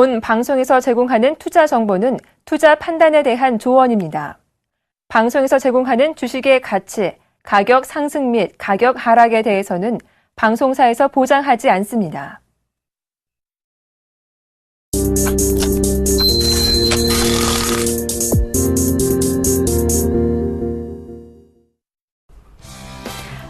본 방송에서 제공하는 투자 정보는 투자 판단에 대한 조언입니다. 방송에서 제공하는 주식의 가치, 가격 상승 및 가격 하락에 대해서는 방송사에서 보장하지 않습니다.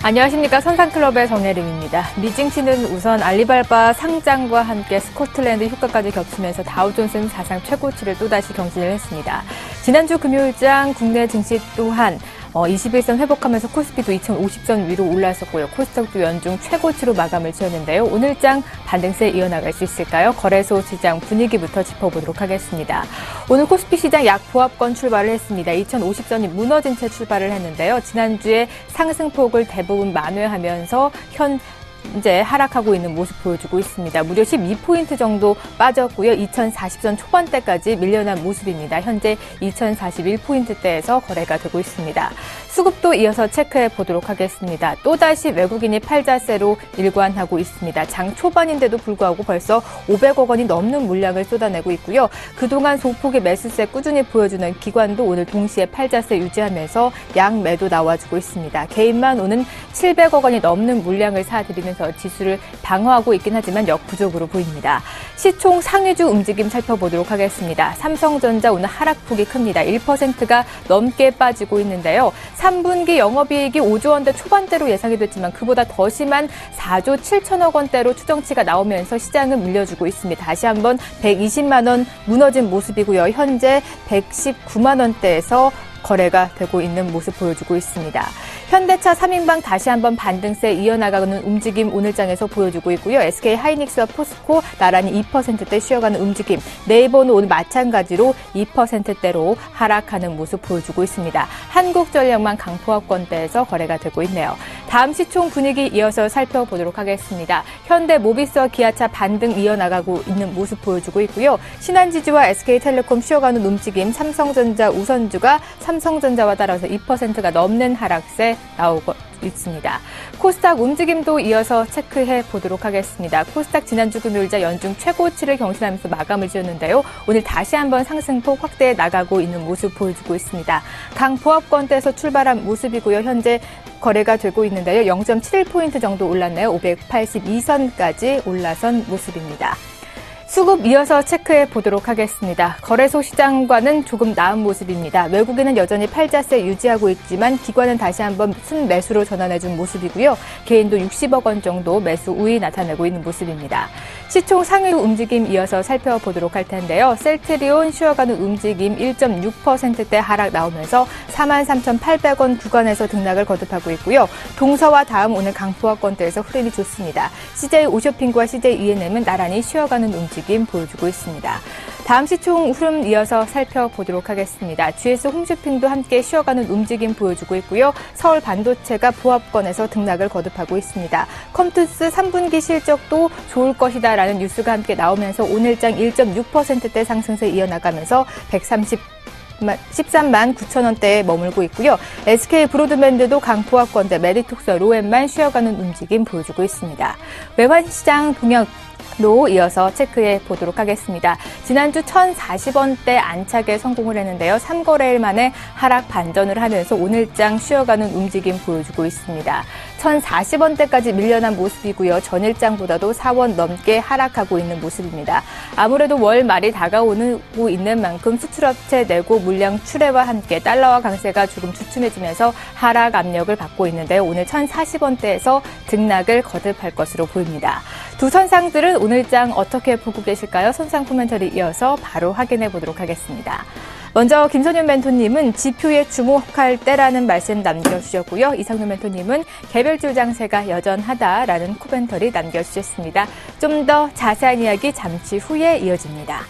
안녕하십니까. 선상클럽의 정혜림입니다. 미증시는 우선 알리바바 상장과 함께 스코틀랜드 휴가까지 겹치면서 다우존스는 사상 최고치를 또다시 경신을 했습니다. 지난주 금요일장 국내 증시 또한 21선 회복하면서 코스피도 2050선 위로 올랐었고요. 코스닥도 연중 최고치로 마감을 지었는데요. 오늘장 반등세 이어나갈 수 있을까요? 거래소 시장 분위기부터 짚어보도록 하겠습니다. 오늘 코스피 시장 약보합권 출발을 했습니다. 2050선이 무너진 채 출발을 했는데요. 지난주에 상승폭을 대부분 만회하면서 현재 하락하고 있는 모습 보여주고 있습니다. 무려 12포인트 정도 빠졌고요. 2040선 초반대까지 밀려난 모습입니다. 현재 2041포인트대에서 거래가 되고 있습니다. 수급도 이어서 체크해 보도록 하겠습니다. 또다시 외국인이 팔자세로 일관하고 있습니다. 장 초반인데도 불구하고 벌써 500억 원이 넘는 물량을 쏟아내고 있고요. 그동안 소폭의 매수세 꾸준히 보여주는 기관도 오늘 동시에 팔자세 유지하면서 양매도 나와주고 있습니다. 개인만 오는 700억 원이 넘는 물량을 사들이면서 지수를 방어하고 있긴 하지만 역부족으로 보입니다. 시총 상위주 움직임 살펴보도록 하겠습니다. 삼성전자 오늘 하락폭이 큽니다. 1%가 넘게 빠지고 있는데요. 3분기 영업이익이 5조 원대 초반대로 예상이 됐지만 그보다 더 심한 4조 7천억 원대로 추정치가 나오면서 시장은 밀려주고 있습니다. 다시 한번 120만 원 무너진 모습이고요. 현재 119만 원대에서 거래가 되고 있는 모습 보여주고 있습니다. 현대차 3인방 다시 한번 반등세 이어나가는 움직임 오늘장에서 보여주고 있고요. SK하이닉스와 포스코 나란히 2%대 쉬어가는 움직임. 네이버는 오늘 마찬가지로 2%대로 하락하는 모습 보여주고 있습니다. 한국전력만 강포합권대에서 거래가 되고 있네요. 다음 시총 분위기 이어서 살펴보도록 하겠습니다. 현대모비스와 기아차 반등 이어나가고 있는 모습 보여주고 있고요. 신한지주와 SK텔레콤 쉬어가는 움직임, 삼성전자 우선주가 삼성전자와 따라서 2%가 넘는 하락세 나오고 있습니다. 코스닥 움직임도 이어서 체크해 보도록 하겠습니다. 코스닥 지난주 금요일자 연중 최고치를 경신하면서 마감을 지었는데요. 오늘 다시 한번 상승폭 확대해 나가고 있는 모습 보여주고 있습니다. 강보합권대에서 출발한 모습이고요. 현재 거래가 되고 있는데요. 0.71포인트 정도 올랐네요. 582선까지 올라선 모습입니다. 수급 이어서 체크해 보도록 하겠습니다. 거래소 시장과는 조금 나은 모습입니다. 외국인은 여전히 팔자세 유지하고 있지만 기관은 다시 한번 순매수로 전환해준 모습이고요. 개인도 60억 원 정도 매수 우위 나타내고 있는 모습입니다. 시총 상위 움직임 이어서 살펴보도록 할 텐데요. 셀트리온 쉬어가는 움직임 1.6%대 하락 나오면서 43,800원 구간에서 등락을 거듭하고 있고요. 동서와 다음 오늘 강보합권대에서 흐름이 좋습니다. CJ 오쇼핑과 CJ E&M은 나란히 쉬어가는 움직임 보여주고 있습니다. 다음 시총 흐름 이어서 살펴보도록 하겠습니다. GS 홈쇼핑도 함께 쉬어가는 움직임 보여주고 있고요. 서울 반도체가 보합권에서 등락을 거듭하고 있습니다. 컴투스 3분기 실적도 좋을 것이다라는 뉴스가 함께 나오면서 오늘장 1.6%대 상승세 이어나가면서 13만 9천 원대에 머물고 있고요. SK 브로드밴드도 강보합권대 메리톡스 로엔만 쉬어가는 움직임 보여주고 있습니다. 외환시장 동향 로 이어서 체크해 보도록 하겠습니다. 지난주 1,040원대 안착에 성공을 했는데요. 3거래일 만에 하락 반전을 하면서 오늘장 쉬어가는 움직임 보여주고 있습니다. 1,040원대까지 밀려난 모습이고요. 전일장보다도 4원 넘게 하락하고 있는 모습입니다. 아무래도 월 말이 다가오고 있는 만큼 수출업체 내고 물량 출회와 함께 달러화 강세가 조금 주춤해지면서 하락 압력을 받고 있는데요. 오늘 1,040원대에서 등락을 거듭할 것으로 보입니다. 두 선상들은 오늘장 어떻게 보고 계실까요? 선상 코멘터리 이어서 바로 확인해 보도록 하겠습니다. 먼저 김선윤 멘토님은 지표에 주목할 때라는 말씀 남겨주셨고요. 이상윤 멘토님은 개별주 장세가 여전하다라는 코멘터리 남겨주셨습니다. 좀 더 자세한 이야기 잠시 후에 이어집니다.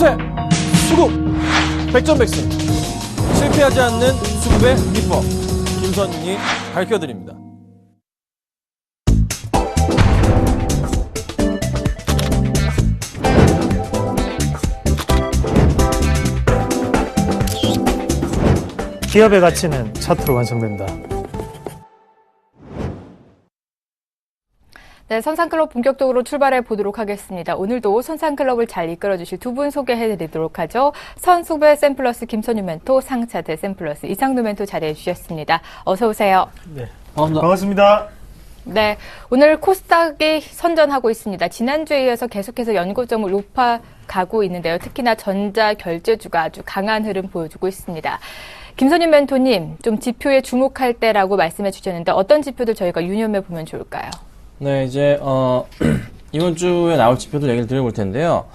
우세, 수급, 백전백승. 실패하지 않는 수급의 비법. 김선인이 밝혀드립니다. 기업의 가치는 차트로 완성된다. 네, 선상클럽 본격적으로 출발해 보도록 하겠습니다. 오늘도 선상클럽을 잘 이끌어주실 두 분 소개해드리도록 하죠. 선수배 샘플러스 김선유 멘토, 상차대 샘플러스 이상루 멘토 자리해 주셨습니다. 어서 오세요. 네, 반갑습니다. 네, 오늘 코스닥이 선전하고 있습니다. 지난주에 이어서 계속해서 연고점을 높아가고 있는데요. 특히나 전자 결제주가 아주 강한 흐름 보여주고 있습니다. 김선유 멘토님, 좀 지표에 주목할 때라고 말씀해 주셨는데 어떤 지표들 저희가 유념해 보면 좋을까요? 네, 이제 이번 주에 나올 지표들 얘기를 드려볼 텐데요.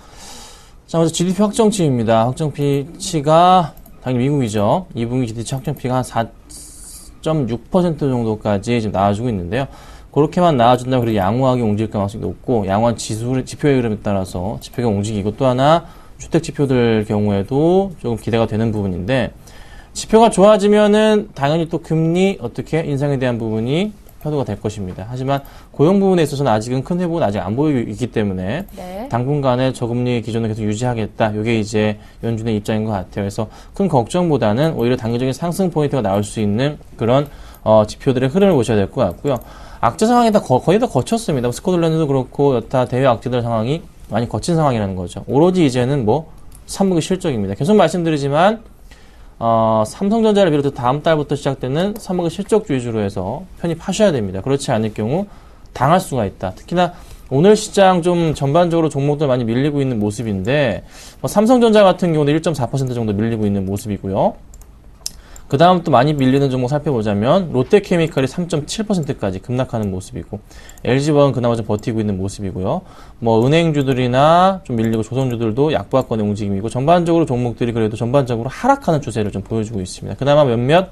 자, 먼저 GDP 확정치입니다. 확정치가 당연히 미국이죠. 2분기 GDP 확정치가 한 4.6% 정도까지 지금 나와주고 있는데요. 그렇게만 나와준다면 그래도 양호하게 옮길 가능성이 높고, 양호한 지표의 흐름에 따라서 지표가 움직이고, 또 하나 주택 지표들 경우에도 조금 기대가 되는 부분인데, 지표가 좋아지면은 당연히 또 금리 어떻게 인상에 대한 부분이 화두가 될 것입니다. 하지만 고용 부분에 있어서는 아직은 큰 회복은 아직 안 보이고 있기 때문에 네. 당분간의 저금리 기준을 계속 유지하겠다. 이게 이제 연준의 입장인 것 같아요. 그래서 큰 걱정보다는 오히려 단기적인 상승 포인트가 나올 수 있는 그런 지표들의 흐름을 보셔야 될 것 같고요. 악재 상황이 거의 다 거쳤습니다. 스코틀랜드도 그렇고 여타 대외 악재들 상황이 많이 거친 상황이라는 거죠. 오로지 이제는 3분기 실적입니다. 계속 말씀드리지만 삼성전자를 비롯해 다음 달부터 시작되는 3분기 실적 위주로 해서 편입하셔야 됩니다. 그렇지 않을 경우 당할 수가 있다. 특히나 오늘 시장 좀 전반적으로 종목들 많이 밀리고 있는 모습인데 삼성전자 같은 경우는 1.4% 정도 밀리고 있는 모습이고요. 그 다음 또 많이 밀리는 종목 살펴보자면 롯데케미칼이 3.7%까지 급락하는 모습이고 LG화학은 그나마 좀 버티고 있는 모습이고요. 은행주들이나 좀 밀리고 조선주들도 약보합권의 움직임이고 전반적으로 종목들이 그래도 전반적으로 하락하는 추세를 좀 보여주고 있습니다. 그나마 몇몇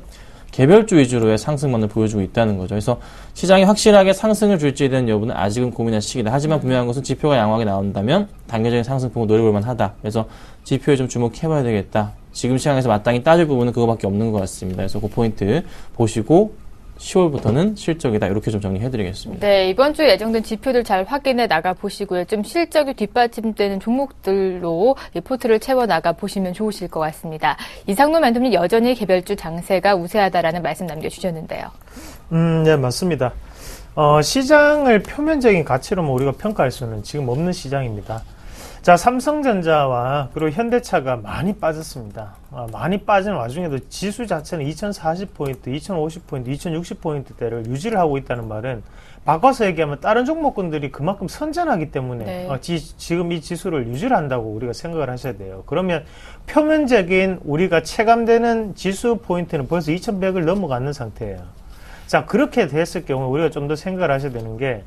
개별주 위주로의 상승만을 보여주고 있다는 거죠. 그래서 시장이 확실하게 상승을 줄지에 대한 여부는 아직은 고민할 시기다. 하지만 분명한 것은 지표가 양호하게 나온다면 단계적인 상승폭을 노려볼 만하다. 그래서 지표에 좀 주목해봐야 되겠다. 지금 시장에서 마땅히 따질 부분은 그거밖에 없는 것 같습니다. 그래서 그 포인트 보시고 10월부터는 실적이다. 이렇게 좀 정리해드리겠습니다. 네, 이번 주에 예정된 지표들 잘 확인해 나가 보시고요. 좀 실적이 뒷받침되는 종목들로 포트를 채워 나가 보시면 좋으실 것 같습니다. 이상루 멘토님 여전히 개별주 장세가 우세하다라는 말씀 남겨주셨는데요. 네, 맞습니다. 시장을 표면적인 가치로 우리가 평가할 수는 지금 없는 시장입니다. 자, 삼성전자와 그리고 현대차가 많이 빠졌습니다. 많이 빠진 와중에도 지수 자체는 2040포인트, 2050포인트, 2060포인트대를 유지를 하고 있다는 말은 바꿔서 얘기하면 다른 종목군들이 그만큼 선전하기 때문에 네. 지금 이 지수를 유지를 한다고 우리가 생각을 하셔야 돼요. 그러면 표면적인 우리가 체감되는 지수 포인트는 벌써 2100을 넘어가는 상태예요. 자, 그렇게 됐을 경우 우리가 좀 더 생각을 하셔야 되는 게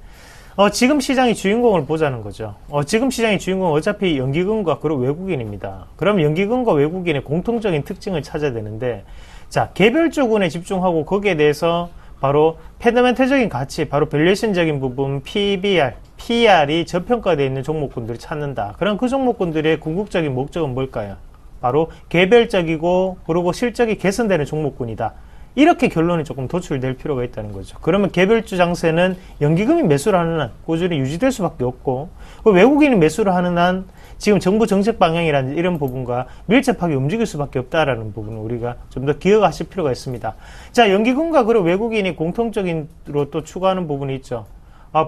지금 시장의 주인공을 보자는 거죠. 지금 시장의 주인공은 어차피 연기금과 그리고 외국인입니다. 그럼 연기금과 외국인의 공통적인 특징을 찾아야 되는데, 자, 개별주군에 집중하고 거기에 대해서 바로 펀더멘털적인 가치, 바로 밸류에이션적인 부분, PBR, PER이 저평가되어 있는 종목군들을 찾는다. 그럼 그 종목군들의 궁극적인 목적은 뭘까요? 바로 개별적이고 그리고 실적이 개선되는 종목군이다. 이렇게 결론이 조금 도출될 필요가 있다는 거죠. 그러면 개별주 장세는 연기금이 매수를 하는 한 꾸준히 유지될 수밖에 없고, 외국인이 매수를 하는 한 지금 정부 정책 방향이라는 이런 부분과 밀접하게 움직일 수밖에 없다라는 부분을 우리가 좀 더 기억하실 필요가 있습니다. 자, 연기금과 그리고 외국인이 공통적인로 또 추가하는 부분이 있죠.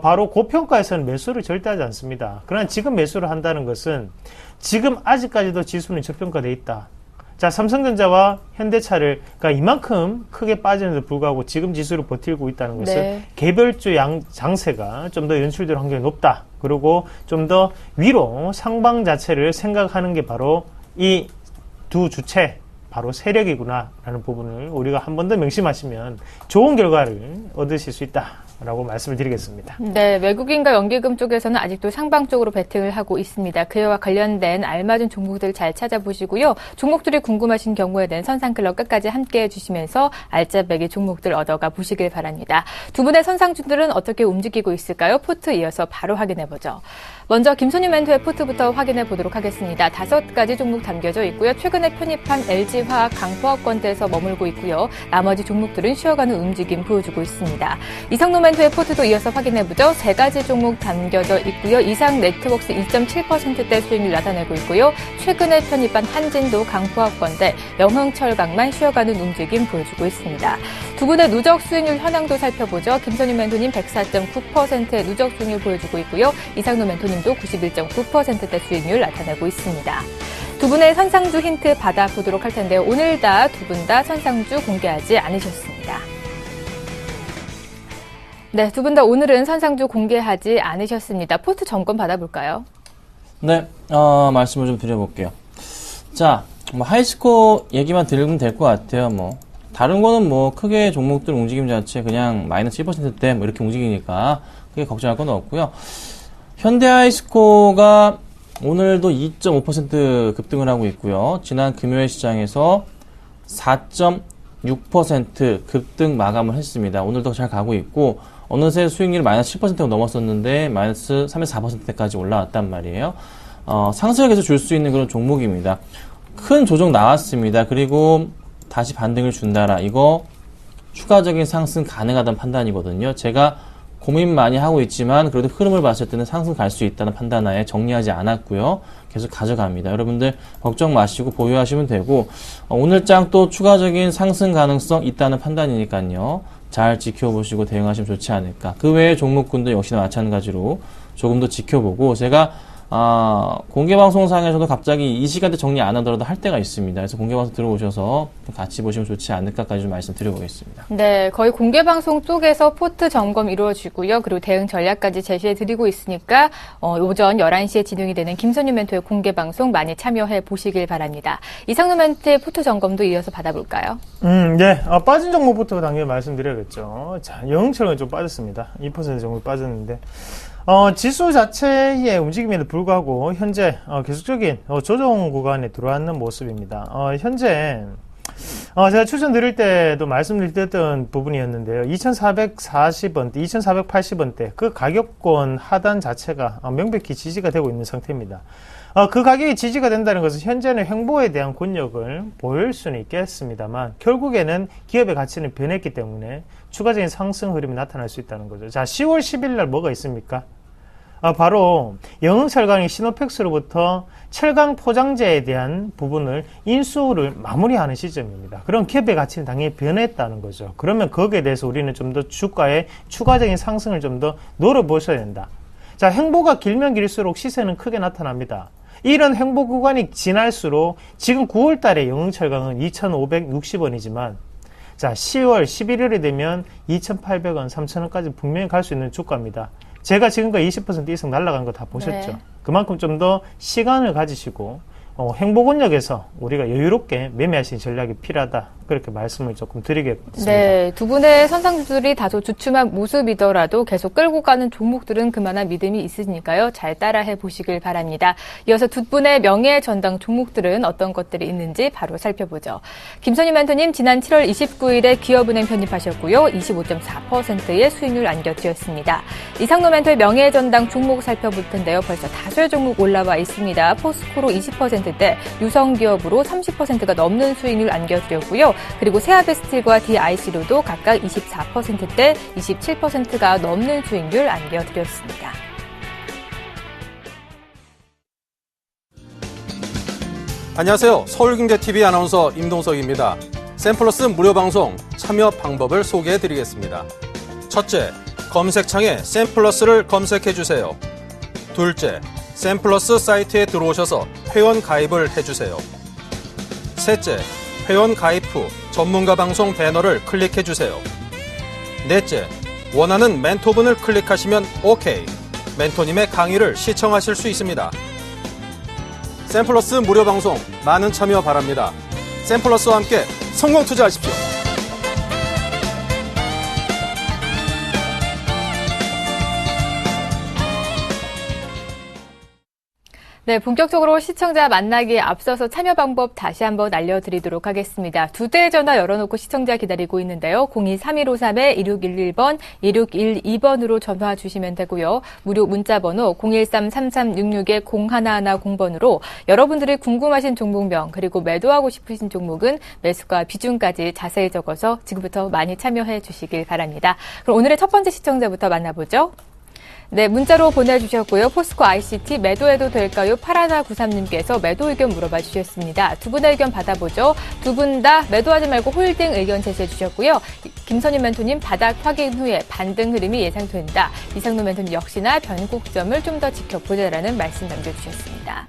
바로 고평가에서는 매수를 절대 하지 않습니다. 그러나 지금 매수를 한다는 것은 지금 아직까지도 지수는 저평가되어 있다. 자, 삼성전자와 현대차가 이만큼 크게 빠지는데도 불구하고 지금 지수를 버티고 있다는 것은 네. 개별주 장세가 좀 더 연출될 확률이 높다. 그리고 좀 더 위로 상방 자체를 생각하는 게 바로 이 두 주체, 바로 세력이구나라는 부분을 우리가 한 번 더 명심하시면 좋은 결과를 얻으실 수 있다라고 말씀을 드리겠습니다. 네, 외국인과 연기금 쪽에서는 아직도 상방적으로 베팅을 하고 있습니다. 그와 관련된 알맞은 종목들 잘 찾아보시고요. 종목들이 궁금하신 경우에는 선상클럽 끝까지 함께해 주시면서 알짜배기 종목들 얻어가 보시길 바랍니다. 두 분의 선상주들은 어떻게 움직이고 있을까요? 포트 이어서 바로 확인해 보죠. 먼저 김선유 멘토의 포트부터 확인해 보도록 하겠습니다. 5가지 종목 담겨져 있고요. 최근에 편입한 LG화학, 강포화건대에서 머물고 있고요. 나머지 종목들은 쉬어가는 움직임 보여주고 있습니다. 이상로 멘토의 포트도 이어서 확인해보죠. 3가지 종목 담겨져 있고요. 이상 네트워크스 2.7%대 수익률 나타내고 있고요. 최근에 편입한 한진도, 강포화건대, 영흥철강만 쉬어가는 움직임 보여주고 있습니다. 두 분의 누적 수익률 현황도 살펴보죠. 김선유 멘토님 104.9%의 누적 수익률 보여주고 있고요. 이상로 멘토님도 91.9%대 수익률 나타내고 있습니다. 두 분의 선상주 힌트 받아보도록 할 텐데요. 오늘 두 분 다 선상주 공개하지 않으셨습니다. 네, 두 분 다 오늘은 선상주 공개하지 않으셨습니다. 포트 점검 받아볼까요? 네, 말씀을 좀 드려볼게요. 자, 하이스코어 얘기만 들으면 될 것 같아요. 다른 거는 크게 종목들 움직임 자체 그냥 마이너스 1%대 이렇게 움직이니까 크게 걱정할 건 없고요. 현대하이스코어가 오늘도 2.5% 급등을 하고 있고요. 지난 금요일 시장에서 4.6% 급등 마감을 했습니다. 오늘도 잘 가고 있고 어느새 수익률이 마이너스 10%가 넘었었는데 마이너스 3에서 4%까지 올라왔단 말이에요. 상승을 계속 줄 수 있는 그런 종목입니다. 큰 조정 나왔습니다. 그리고 다시 반등을 준다라. 이거 추가적인 상승 가능하다는 판단이거든요. 제가 고민 많이 하고 있지만 그래도 흐름을 봤을 때는 상승 갈 수 있다는 판단하에 정리하지 않았고요. 계속 가져갑니다. 여러분들 걱정 마시고 보유하시면 되고 오늘 장 또 추가적인 상승 가능성 있다는 판단이니까요. 잘 지켜보시고 대응하시면 좋지 않을까. 그 외의 종목군도 역시나 마찬가지로 조금 더 지켜보고 제가 공개방송상에서도 갑자기 이 시간대 정리 안 하더라도 할 때가 있습니다. 그래서 공개방송 들어오셔서 같이 보시면 좋지 않을까까지 좀 말씀드려보겠습니다. 네, 거의 공개방송 쪽에서 포트 점검 이루어지고요. 그리고 대응 전략까지 제시해드리고 있으니까 오전 11시에 진행이 되는 김선유 멘토의 공개방송 많이 참여해 보시길 바랍니다. 이상로 멘토의 포트 점검도 이어서 받아볼까요? 네. 빠진 종목부터 당연히 말씀드려야겠죠. 자, 영흥철은 좀 빠졌습니다. 2% 정도 빠졌는데. 지수 자체의 움직임에도 불구하고 현재 계속적인 조정 구간에 들어왔는 모습입니다. 현재 제가 추천드릴 때도 말씀드렸던 부분이었는데요. 2440원대, 2480원대 그 가격권 하단 자체가 명백히 지지가 되고 있는 상태입니다. 그 가격이 지지가 된다는 것은 현재는 횡보에 대한 권력을 보일 수는 있겠습니다만 결국에는 기업의 가치는 변했기 때문에 추가적인 상승 흐름이 나타날 수 있다는 거죠. 자, 10월 10일 날 뭐가 있습니까? 바로 영흥철강이 시노펙스로부터 철강 포장재에 대한 부분을 인수를 마무리하는 시점입니다. 그럼 기업의 가치는 당연히 변했다는 거죠. 그러면 거기에 대해서 우리는 좀 더 주가의 추가적인 상승을 좀 더 노려보셔야 된다. 자, 횡보가 길면 길수록 시세는 크게 나타납니다. 이런 횡보 구간이 지날수록 지금 9월 달에 영흥철강은 2,560원이지만 자, 10월, 11월이 되면 2,800원, 3,000원까지 분명히 갈 수 있는 주가입니다. 제가 지금까지 20% 이상 날아간 거 다 보셨죠? 네. 그만큼 좀 더 시간을 가지시고 횡보 권역에서 우리가 여유롭게 매매하시는 전략이 필요하다. 그렇게 말씀을 조금 드리겠습니다. 네, 두 분의 선상주들이 다소 주춤한 모습이더라도 계속 끌고 가는 종목들은 그만한 믿음이 있으니까요. 잘 따라해 보시길 바랍니다. 이어서 두 분의 명예 전당 종목들은 어떤 것들이 있는지 바로 살펴보죠. 김선유 멘토님 지난 7월 29일에 기업은행 편입하셨고요. 25.4%의 수익률 안겨드렸습니다. 이상로 멘토의 명예 전당 종목 살펴볼 텐데요. 벌써 다수의 종목 올라와 있습니다. 포스코로 20%대, 유성기업으로 30%가 넘는 수익률 안겨드렸고요. 그리고 세아베스틸과 DIC로도 각각 24%대, 27%가 넘는 수익률 안겨드렸습니다. 안녕하세요. 서울경제TV 아나운서 임동석입니다. 샘플러스 무료 방송 참여 방법을 소개해드리겠습니다. 첫째, 검색창에 샘플러스를 검색해주세요. 둘째, 샘플러스 사이트에 들어오셔서 회원 가입을 해주세요. 셋째, 회원 가입 후 전문가 방송 배너를 클릭해주세요. 넷째, 원하는 멘토분을 클릭하시면 OK. 멘토님의 강의를 시청하실 수 있습니다. 샘플러스 무료 방송 많은 참여 바랍니다. 샘플러스와 함께 성공 투자하십시오. 네, 본격적으로 시청자 만나기에 앞서서 참여 방법 다시 한번 알려드리도록 하겠습니다. 두 대의 전화 열어놓고 시청자 기다리고 있는데요. 02-3153-2611번, 2612번으로 전화 주시면 되고요. 무료 문자번호 013-3366-0110번으로 여러분들이 궁금하신 종목명 그리고 매도하고 싶으신 종목은 매수가 비중까지 자세히 적어서 지금부터 많이 참여해 주시길 바랍니다. 그럼 오늘의 첫 번째 시청자부터 만나보죠. 네, 문자로 보내주셨고요. 포스코 ICT 매도해도 될까요? 8193님께서 매도 의견 물어봐 주셨습니다. 두 분의 의견 받아보죠. 두 분 다 매도하지 말고 홀딩 의견 제시해 주셨고요. 김선희 멘토님 바닥 확인 후에 반등 흐름이 예상된다. 이상노 멘토님 역시나 변곡점을 좀 더 지켜보자라는 말씀 남겨주셨습니다.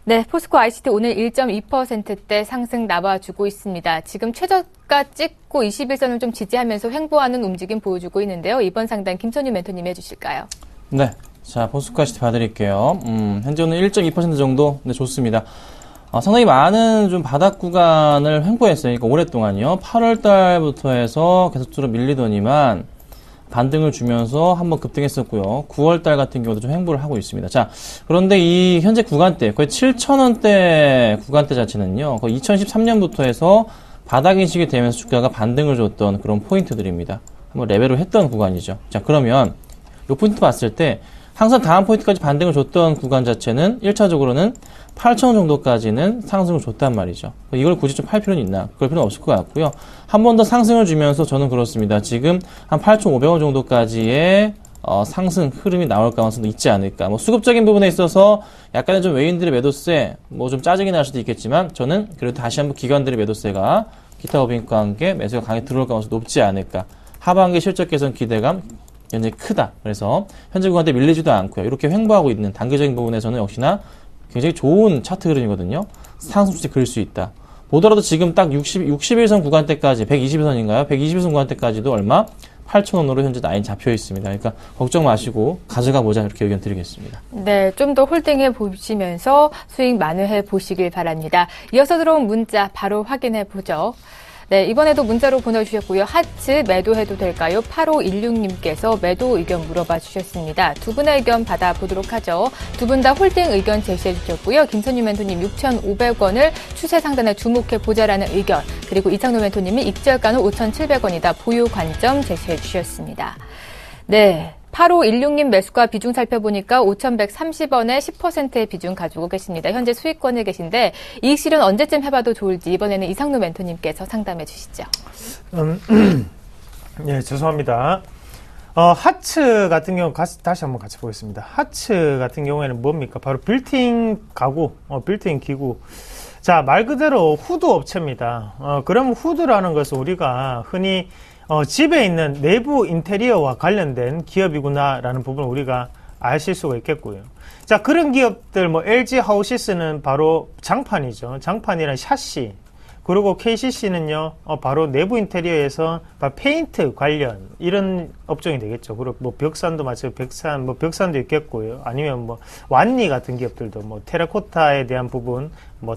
네, 포스코 ICT 오늘 1.2%대 상승 나와주고 있습니다. 지금 최저가 찍고 21선을 좀 지지하면서 횡보하는 움직임 보여주고 있는데요. 이번 상단 김선유 멘토님 해주실까요? 네. 자, 포스코 ICT 봐드릴게요. 현재 오늘 1.2% 정도. 네, 좋습니다. 상당히 많은 좀 바닥 구간을 횡보했어요. 그러니까 오랫동안요. 8월 달부터 해서 계속적으로 밀리더니만 반등을 주면서 한번 급등했었고요. 9월 달 같은 경우도 좀 횡보를 하고 있습니다. 자, 그런데 이 현재 구간대, 거의 7,000원대 구간대 자체는요. 거의 2013년부터 해서 바닥 인식이 되면서 주가가 반등을 줬던 그런 포인트들입니다. 한번 레벨을 했던 구간이죠. 자, 그러면 이 포인트 봤을 때 항상 다음 포인트까지 반등을 줬던 구간 자체는 1차적으로는 8,000원 정도까지는 상승을 줬단 말이죠. 이걸 굳이 좀 팔 필요는 있나? 그럴 필요는 없을 것 같고요. 한 번 더 상승을 주면서 저는 그렇습니다. 지금 한 8,500원 정도까지의 상승 흐름이 나올 가능성도 있지 않을까. 뭐 수급적인 부분에 있어서 약간의 좀 외인들의 매도세, 뭐 좀 짜증이 날 수도 있겠지만 저는 그래도 다시 한번 기관들의 매도세가 기타 법인과 함께 매수가 강하게 들어올 가능성이 높지 않을까. 하반기 실적 개선 기대감 굉장히 크다. 그래서 현재 구간대 밀리지도 않고요. 이렇게 횡보하고 있는 단계적인 부분에서는 역시나 굉장히 좋은 차트 흐름이거든요. 상승 추세 그릴 수 있다. 보더라도 지금 딱 61선 구간대까지 120선인가요? 120선 구간대까지도 얼마? 8,000원으로 현재 라인 잡혀 있습니다. 그러니까 걱정 마시고 가져가 보자 이렇게 의견 드리겠습니다. 네, 좀 더 홀딩해 보시면서 수익 만회해 보시길 바랍니다. 이어서 들어온 문자 바로 확인해 보죠. 네, 이번에도 문자로 보내주셨고요. 하츠 매도해도 될까요? 8516님께서 매도 의견 물어봐 주셨습니다. 두 분의 의견 받아보도록 하죠. 두 분 다 홀딩 의견 제시해 주셨고요. 김선유 멘토님 6,500원을 추세 상단에 주목해 보자라는 의견, 그리고 이창노 멘토님이 익절가는 5,700원이다. 보유 관점 제시해 주셨습니다. 네. 8516님 매수가 비중 살펴보니까 5,130원에 10%의 비중 가지고 계십니다. 현재 수익권에 계신데 이익 실현 언제쯤 해봐도 좋을지 이번에는 이상노 멘토님께서 상담해 주시죠. 예, 죄송합니다. 하츠 같은 경우 다시 한번 같이 보겠습니다. 하츠 같은 경우에는 뭡니까? 바로 빌트인 가구, 빌트인 기구. 자, 말 그대로 후드 업체입니다. 그럼 후드라는 것은 우리가 흔히 집에 있는 내부 인테리어와 관련된 기업이구나라는 부분을 우리가 아실 수가 있겠고요. 자, 그런 기업들, LG 하우시스는 바로 장판이죠. 장판이란 샤시. 그리고 KCC는요, 바로 내부 인테리어에서 페인트 관련, 이런 업종이 되겠죠. 그리고 벽산도 마찬가지로 벽산도 있겠고요. 아니면 완리 같은 기업들도 테라코타에 대한 부분,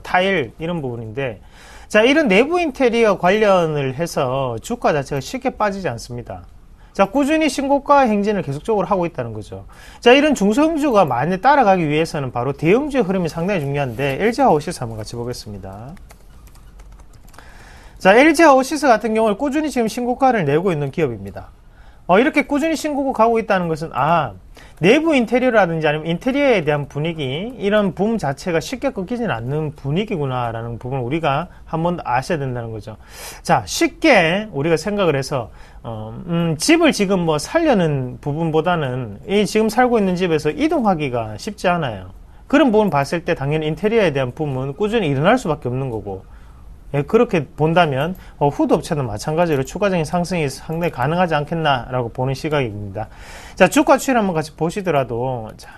타일, 이런 부분인데, 자, 이런 내부 인테리어 관련을 해서 주가 자체가 쉽게 빠지지 않습니다. 자, 꾸준히 신고가 행진을 계속적으로 하고 있다는 거죠. 자, 이런 중소형주가 많이 따라가기 위해서는 바로 대형주의 흐름이 상당히 중요한데, LG 하우시스 한번 같이 보겠습니다. 자, LG 하우시스 같은 경우는 꾸준히 지금 신고가를 내고 있는 기업입니다. 이렇게 꾸준히 신고가 가고 있다는 것은, 내부 인테리어라든지 아니면 인테리어에 대한 분위기, 이런 붐 자체가 쉽게 꺾이지는 않는 분위기구나라는 부분을 우리가 한번 아셔야 된다는 거죠. 자, 쉽게 우리가 생각을 해서, 집을 지금 살려는 부분보다는 이 지금 살고 있는 집에서 이동하기가 쉽지 않아요. 그런 부분 봤을 때 당연히 인테리어에 대한 붐은 꾸준히 일어날 수밖에 없는 거고, 예, 그렇게 본다면 후드 업체도 마찬가지로 추가적인 상승이 상당히 가능하지 않겠나라고 보는 시각입니다. 자, 주가 추이를 한번 같이 보시더라도, 자,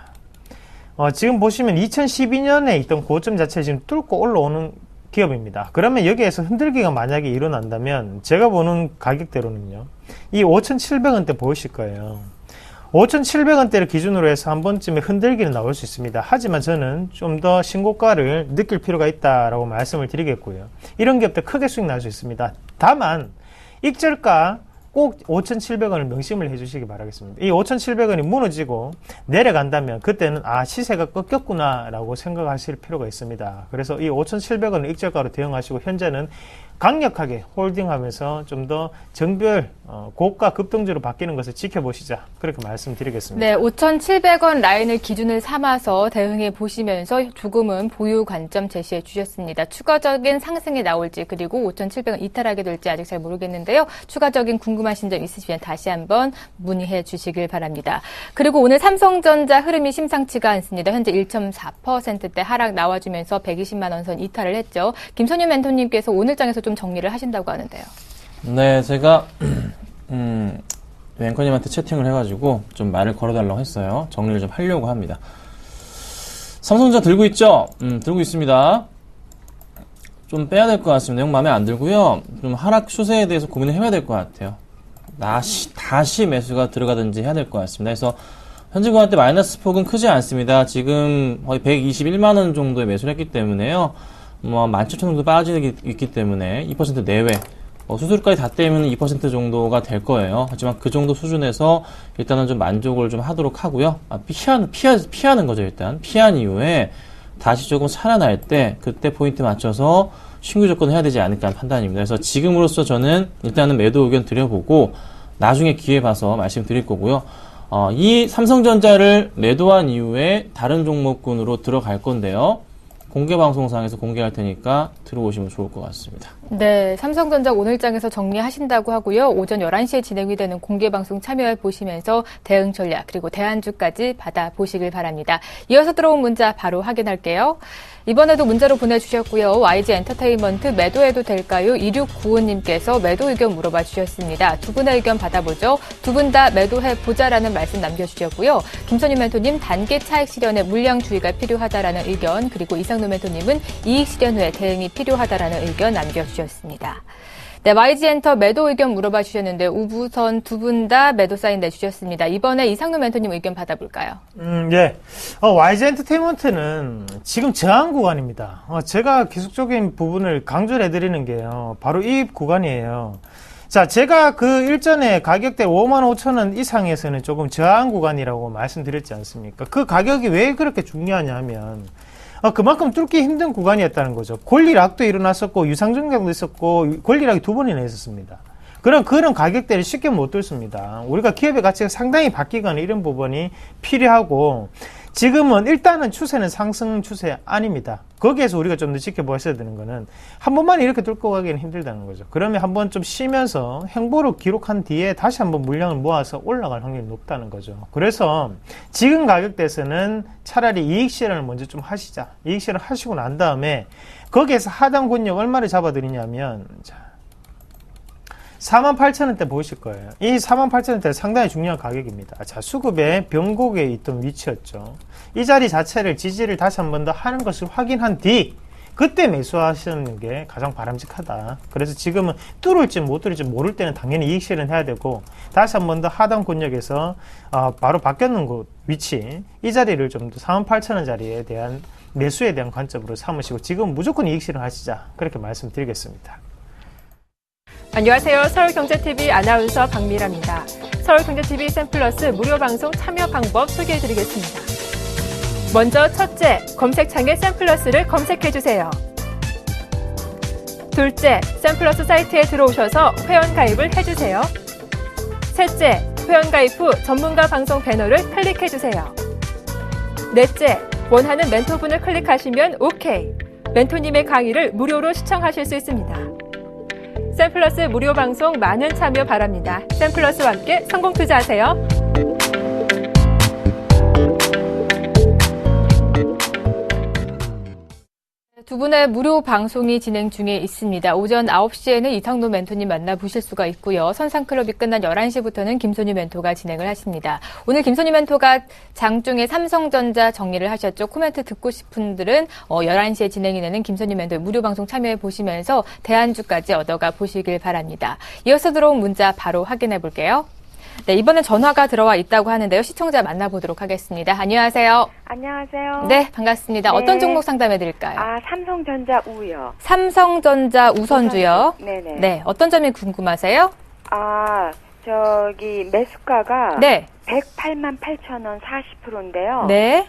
지금 보시면 2012년에 있던 고점 자체를 지금 뚫고 올라오는 기업입니다. 그러면 여기에서 흔들기가 만약에 일어난다면 제가 보는 가격대로는요, 이 5,700원대 보이실 거예요. 5,700원대를 기준으로 해서 한 번쯤에 흔들기는 나올 수 있습니다. 하지만 저는 좀 더 신고가를 느낄 필요가 있다라고 말씀을 드리겠고요. 이런 기업들 크게 수익 날 수 있습니다. 다만 익절가 꼭 5,700원을 명심을 해주시기 바라겠습니다. 이 5,700원이 무너지고 내려간다면 그때는 시세가 꺾였구나라고 생각하실 필요가 있습니다. 그래서 이 5,700원을 익절가로 대응하시고 현재는 강력하게 홀딩하면서 좀 더 정별 고가 급등주로 바뀌는 것을 지켜보시자, 그렇게 말씀드리겠습니다. 네, 5,700원 라인을 기준을 삼아서 대응해 보시면서 조금은 보유 관점 제시해 주셨습니다. 추가적인 상승이 나올지 그리고 5,700원 이탈하게 될지 아직 잘 모르겠는데요. 추가적인 궁금하신 점 있으시면 다시 한번 문의해 주시길 바랍니다. 그리고 오늘 삼성전자 흐름이 심상치가 않습니다. 현재 1.4%대 하락 나와주면서 120만 원 선 이탈을 했죠. 김선유 멘토님께서 오늘 장에서 좀 정리를 하신다고 하는데요. 네, 제가 앵커님한테 채팅을 해가지고 좀 말을 걸어달라고 했어요. 정리를 좀 하려고 합니다. 삼성전자 들고 있죠? 들고 있습니다. 좀 빼야 될 것 같습니다. 내용 마음에 안 들고요. 좀 하락 추세에 대해서 고민을 해야 될 것 같아요. 다시 매수가 들어가든지 해야 될 것 같습니다. 그래서 현재 구간 때 마이너스 폭은 크지 않습니다. 지금 거의 121만 원 정도의 매수를 했기 때문에요. 17,000 정도 빠지기 있기 때문에 2% 내외. 수수료까지 다 떼면 2% 정도가 될 거예요. 하지만 그 정도 수준에서 일단은 좀 만족을 좀 하도록 하고요. 피하는 거죠, 일단. 피한 이후에 다시 조금 살아날 때 그때 포인트 맞춰서 신규 접근을 해야 되지 않을까 하는 판단입니다. 그래서 지금으로서 저는 일단은 매도 의견 드려보고 나중에 기회 봐서 말씀드릴 거고요. 이 삼성전자를 매도한 이후에 다른 종목군으로 들어갈 건데요. 공개방송상에서 공개할 테니까 들어오시면 좋을 것 같습니다. 네, 삼성전자 오늘장에서 정리하신다고 하고요. 오전 11시에 진행이 되는 공개방송 참여해 보시면서 대응 전략 그리고 대안주까지 받아보시길 바랍니다. 이어서 들어온 문자 바로 확인할게요. 이번에도 문자로 보내주셨고요. YG 엔터테인먼트 매도해도 될까요? 2695님께서 매도 의견 물어봐 주셨습니다. 두 분의 의견 받아보죠. 두 분 다 매도해보자라는 말씀 남겨주셨고요. 김선유 멘토님 단기 차익 실현에 물량 주의가 필요하다라는 의견, 그리고 이상노 멘토님은 이익 실현 후에 대응이 필요하다라는 의견 남겨주셨습니다. 네, YG엔터 매도 의견 물어봐 주셨는데 우부선 두 분 다 매도 사인 내주셨습니다. 이번에 이상노 멘토님 의견 받아볼까요? 예. YG 엔터테인먼트는 지금 저항 구간입니다. 제가 계속적인 부분을 강조를 해드리는 게요. 바로 이 구간이에요. 자, 제가 그 일전에 가격대 55,000원 이상에서는 조금 저항 구간이라고 말씀드렸지 않습니까? 그 가격이 왜 그렇게 중요하냐 하면 그만큼 뚫기 힘든 구간이었다는 거죠. 권리락도 일어났었고 유상증자도 있었고 권리락이 두 번이나 있었습니다. 그런 가격대를 쉽게 못 뚫습니다. 우리가 기업의 가치가 상당히 바뀌거나 이런 부분이 필요하고, 지금은 일단은 추세는 상승 추세 아닙니다. 거기에서 우리가 좀 더 지켜보셔야 되는 거는 한 번만 이렇게 뚫고 가기는 힘들다는 거죠. 그러면 한번 좀 쉬면서 행보를 기록한 뒤에 다시 한번 물량을 모아서 올라갈 확률이 높다는 거죠. 그래서 지금 가격대에서는 차라리 이익 실현을 먼저 좀 하시자. 이익 실현 하시고 난 다음에 거기에서 하단 권역 얼마를 잡아드리냐면 48,000원대 보이실 거예요. 이 48,000원대 상당히 중요한 가격입니다. 자, 수급의 변곡에 있던 위치였죠. 이 자리 자체를 지지를 다시 한 번 더 하는 것을 확인한 뒤 그때 매수하시는 게 가장 바람직하다. 그래서 지금은 뚫을지 못 뚫을지 모를 때는 당연히 이익 실현해야 되고, 다시 한 번 더 하단 권역에서 바로 바뀌었는 곳 위치, 이 자리를 좀 더 48,000원 자리에 대한 매수에 대한 관점으로 삼으시고 지금 무조건 이익 실현하시자, 그렇게 말씀드리겠습니다. 안녕하세요. 서울경제TV 아나운서 박미라입니다. 서울경제TV 샘플러스 무료 방송 참여 방법 소개해드리겠습니다. 먼저 첫째, 검색창에 샘플러스를 검색해주세요. 둘째, 샘플러스 사이트에 들어오셔서 회원가입을 해주세요. 셋째, 회원가입 후 전문가 방송 배너를 클릭해주세요. 넷째, 원하는 멘토분을 클릭하시면 OK. 멘토님의 강의를 무료로 시청하실 수 있습니다. 샘플러스 무료 방송 많은 참여 바랍니다. 샘플러스와 함께 성공 투자하세요. 두 분의 무료 방송이 진행 중에 있습니다. 오전 9시에는 이상노 멘토님 만나보실 수가 있고요. 선상클럽이 끝난 11시부터는 김선유 멘토가 진행을 하십니다. 오늘 김선유 멘토가 장중에 삼성전자 정리를 하셨죠. 코멘트 듣고 싶은 분들은 11시에 진행이 되는 김선유 멘토의 무료 방송 참여해 보시면서 대안주까지 얻어가 보시길 바랍니다. 이어서 들어온 문자 바로 확인해 볼게요. 네, 이번엔 전화가 들어와 있다고 하는데요. 시청자 만나보도록 하겠습니다. 안녕하세요. 안녕하세요. 네, 반갑습니다. 네. 어떤 종목 상담해 드릴까요? 삼성전자 우요. 삼성전자 우선주요. 네네. 네, 어떤 점이 궁금하세요? 매수가가 네. 108만 8천 원 40%인데요. 네.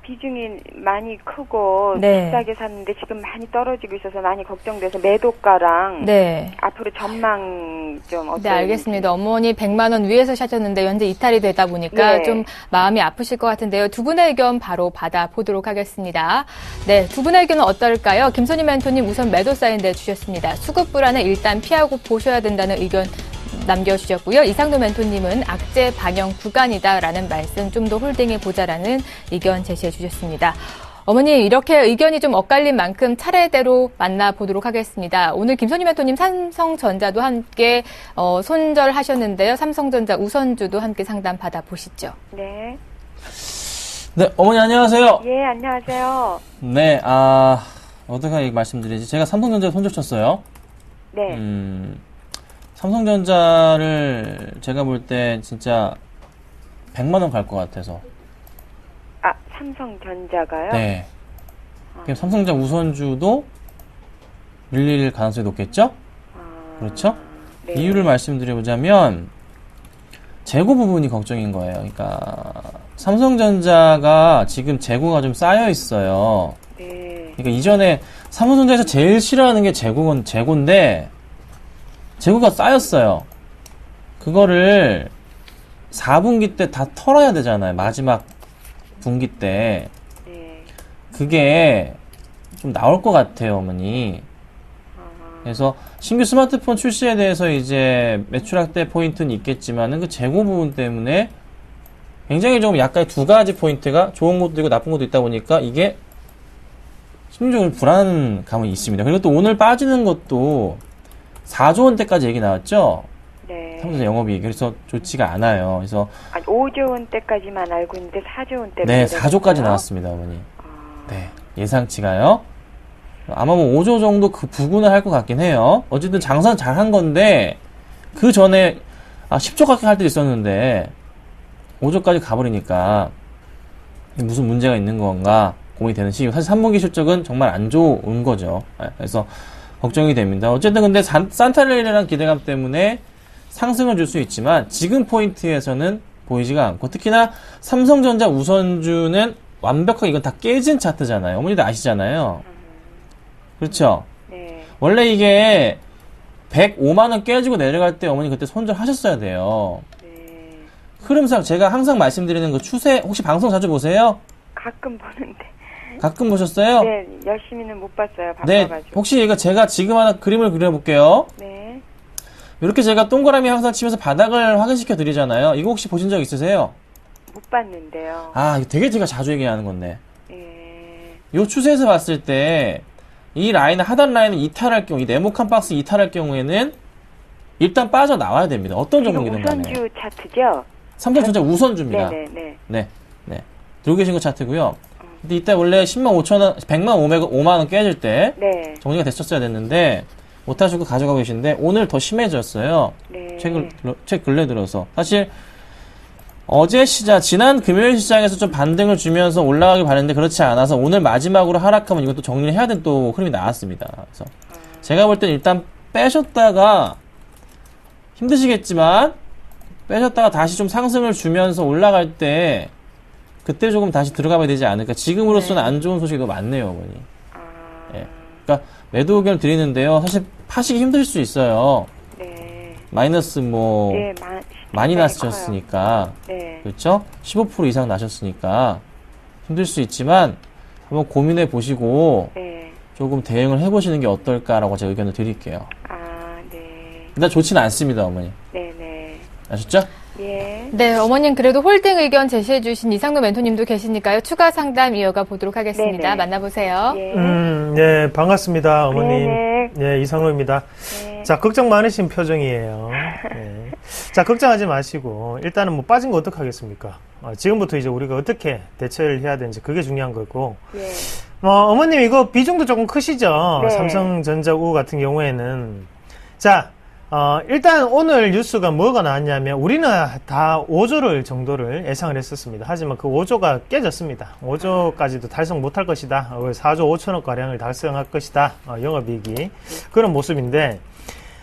비중이 많이 크고 네. 비싸게 샀는데 지금 많이 떨어지고 있어서 많이 걱정돼서 매도가랑 네. 앞으로 전망 좀 어떨지. 네, 알겠습니다. 어머니 100만 원 위에서 사셨는데 현재 이탈이 되다 보니까 네. 좀 마음이 아프실 것 같은데요. 두 분의 의견 바로 받아보도록 하겠습니다. 네, 두 분의 의견은 어떨까요? 김선희 멘토님 우선 매도 사인대 주셨습니다. 수급 불안은 일단 피하고 보셔야 된다는 의견 남겨주셨고요. 이상도 멘토님은 악재 반영 구간이다라는 말씀, 좀 더 홀딩해보자라는 의견 제시해 주셨습니다. 어머니, 이렇게 의견이 좀 엇갈린 만큼 차례대로 만나보도록 하겠습니다. 오늘 김선희 멘토님 삼성전자도 함께 손절하셨는데요. 삼성전자 우선주도 함께 상담 받아보시죠. 네. 네, 어머니 안녕하세요. 예, 안녕하세요. 네, 어떻게 말씀드리지? 제가 삼성전자에 손절 쳤어요. 네. 삼성전자를 제가 볼 때 진짜 100만 원 갈 것 같아서. 삼성전자가요? 네. 그럼 삼성전자 우선주도 밀릴 가능성이 높겠죠? 그렇죠? 네. 이유를 말씀드려보자면 재고 부분이 걱정인 거예요. 그러니까 삼성전자가 지금 재고가 좀 쌓여 있어요. 네. 그러니까 이전에 삼성전자에서 제일 싫어하는 게 재고인데 재고가 쌓였어요. 그거를 4분기 때 다 털어야 되잖아요. 마지막 분기 때. 네. 그게 좀 나올 것 같아요, 어머니. 그래서 신규 스마트폰 출시에 대해서 이제 매출 확대 포인트는 있겠지만은 그 재고 부분 때문에 굉장히 좀 약간 두 가지 포인트가 좋은 것도 있고 나쁜 것도 있다 보니까 이게 심리적으로 불안감이 있습니다. 그리고 또 오늘 빠지는 것도 4조 원대까지 얘기 나왔죠? 네. 삼성전자 영업이익. 그래서 좋지가 않아요. 그래서 5조 원대까지만 알고 있는데 4조 원대. 네, 4조까지 나왔습니다, 어머니. 네, 예상치가요. 아마 뭐 5조 정도 그 부근을 할 것 같긴 해요. 어쨌든 장사는 잘 한 건데 그 전에 10조 가까이 할 때 있었는데 5조까지 가버리니까 무슨 문제가 있는 건가 고민이 되는 시기. 사실 3분기 실적은 정말 안 좋은 거죠. 그래서 걱정이 됩니다. 어쨌든 근데 산타레일이라는 기대감 때문에 상승을 줄 수 있지만 지금 포인트에서는 보이지가 않고 특히나 삼성전자 우선주는 완벽하게 이건 다 깨진 차트잖아요. 어머니도 아시잖아요. 그렇죠? 네. 원래 이게 105만원 깨지고 내려갈 때 어머니 그때 손절하셨어야 돼요. 네. 흐름상 제가 항상 말씀드리는 그 추세 혹시 방송 자주 보세요? 가끔 보는데. 가끔 보셨어요? 네, 열심히는 못 봤어요. 네, 바빠가지고. 혹시 이거 제가 지금 하나 그림을 그려볼게요. 네. 이렇게 제가 동그라미 항상 치면서 바닥을 확인시켜 드리잖아요. 이거 혹시 보신 적 있으세요? 못 봤는데요. 이거 되게 제가 자주 얘기하는 건데. 예. 요 추세에서 봤을 때, 이 라인을, 하단 라인을 이탈할 경우, 이 네모칸 박스 이탈할 경우에는 일단 빠져나와야 됩니다. 어떤 지금 종목이든 간에. 우선주 차트죠? 삼성전자 우선주입니다. 네네네. 네. 들고 계신 거 차트고요. 근데 이때 원래 10만 5천 원, 100만 5만 원 깨질 때 네. 정리가 됐었어야 됐는데 못하시고 가져가고 계신데 오늘 더 심해졌어요. 네. 최 근래 들어서. 사실 어제 지난 금요일 시장에서 좀 반등을 주면서 올라가길 바랬는데 그렇지 않아서 오늘 마지막으로 하락하면 이것도 정리를 해야 되는 또 흐름이 나왔습니다. 그래서 제가 볼 때는 일단 빼셨다가 힘드시겠지만 빼셨다가 다시 좀 상승을 주면서 올라갈 때 그때 조금 다시 들어가야 되지 않을까. 지금으로서는 안 좋은 소식이 너무 많네요, 어머니. 예. 그러니까 매도 의견을 드리는데요. 사실 파시기 힘들 수 있어요. 네. 마이너스 네, 많이 커요. 나셨으니까. 네. 그렇죠? 15% 이상 나셨으니까 힘들 수 있지만 한번 고민해 보시고 네. 조금 대응을 해보시는 게 어떨까라고 제가 의견을 드릴게요. 네. 일단 좋지는 않습니다, 어머니. 네네. 아셨죠? 예. 네, 어머님 그래도 홀딩 의견 제시해 주신 이상도 멘토님도 계시니까요. 추가 상담 이어가 보도록 하겠습니다. 네네. 만나보세요. 예. 네, 반갑습니다, 어머님. 네네. 네, 이상로입니다. 네. 자, 걱정 많으신 표정이에요. 네. 자, 걱정하지 마시고, 일단은 뭐 빠진 거 어떡하겠습니까? 지금부터 이제 우리가 어떻게 대처를 해야 되는지 그게 중요한 거고. 예. 어머님 이거 비중도 조금 크시죠? 네. 삼성전자 우 같은 경우에는. 자, 일단 오늘 뉴스가 뭐가 나왔냐면 우리는 다 5조를 정도를 예상을 했었습니다. 하지만 그 5조가 깨졌습니다. 5조까지도 달성 못할 것이다. 4조 5천억 가량을 달성할 것이다. 영업이익이. 그런 모습인데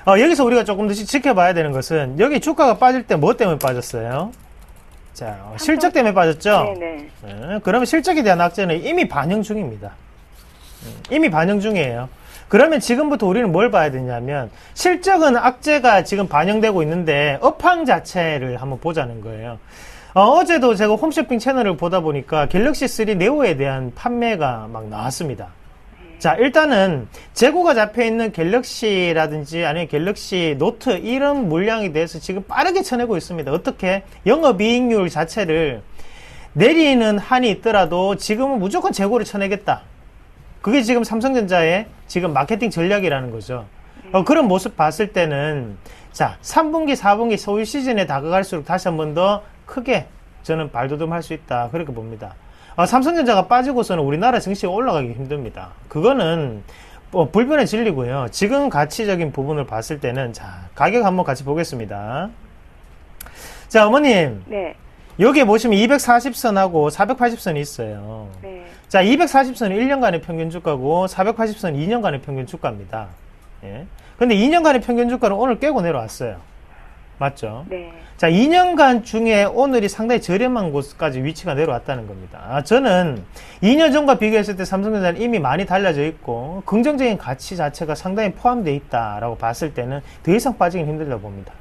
여기서 우리가 조금 더 지켜봐야 되는 것은 여기 주가가 빠질 때 뭐 때문에 빠졌어요? 자, 실적 때문에 빠졌죠? 네네. 그러면 실적에 대한 악재는 이미 반영 중입니다. 이미 반영 중이에요. 그러면 지금부터 우리는 뭘 봐야 되냐면 실적은 악재가 지금 반영되고 있는데 업황 자체를 한번 보자는 거예요. 어제도 제가 홈쇼핑 채널을 보다 보니까 갤럭시 3 네오에 대한 판매가 막 나왔습니다. 자, 일단은 재고가 잡혀 있는 갤럭시라든지 아니면 갤럭시 노트 이런 물량에 대해서 지금 빠르게 쳐내고 있습니다. 어떻게? 영업이익률 자체를 내리는 한이 있더라도 지금은 무조건 재고를 쳐내겠다. 그게 지금 삼성전자의 지금 마케팅 전략이라는 거죠. 그런 모습 봤을 때는 자, 3분기, 4분기 소유 시즌에 다가갈수록 다시 한 번 더 크게 저는 발돋움할 수 있다. 그렇게 봅니다. 삼성전자가 빠지고서는 우리나라 증시가 올라가기 힘듭니다. 그거는 불변의 진리고요. 지금 가치적인 부분을 봤을 때는 자, 가격 한번 같이 보겠습니다. 자, 어머님. 네. 여기에 보시면 240선하고 480선이 있어요. 네. 자, 240선은 1년간의 평균 주가고 480선은 2년간의 평균 주가입니다. 예. 근데 2년간의 평균 주가는 오늘 깨고 내려왔어요. 맞죠? 네. 자, 2년간 중에 오늘이 상당히 저렴한 곳까지 위치가 내려왔다는 겁니다. 저는 2년 전과 비교했을 때 삼성전자는 이미 많이 달라져 있고 긍정적인 가치 자체가 상당히 포함되어 있다라고 봤을 때는 더 이상 빠지긴 힘들다고 봅니다.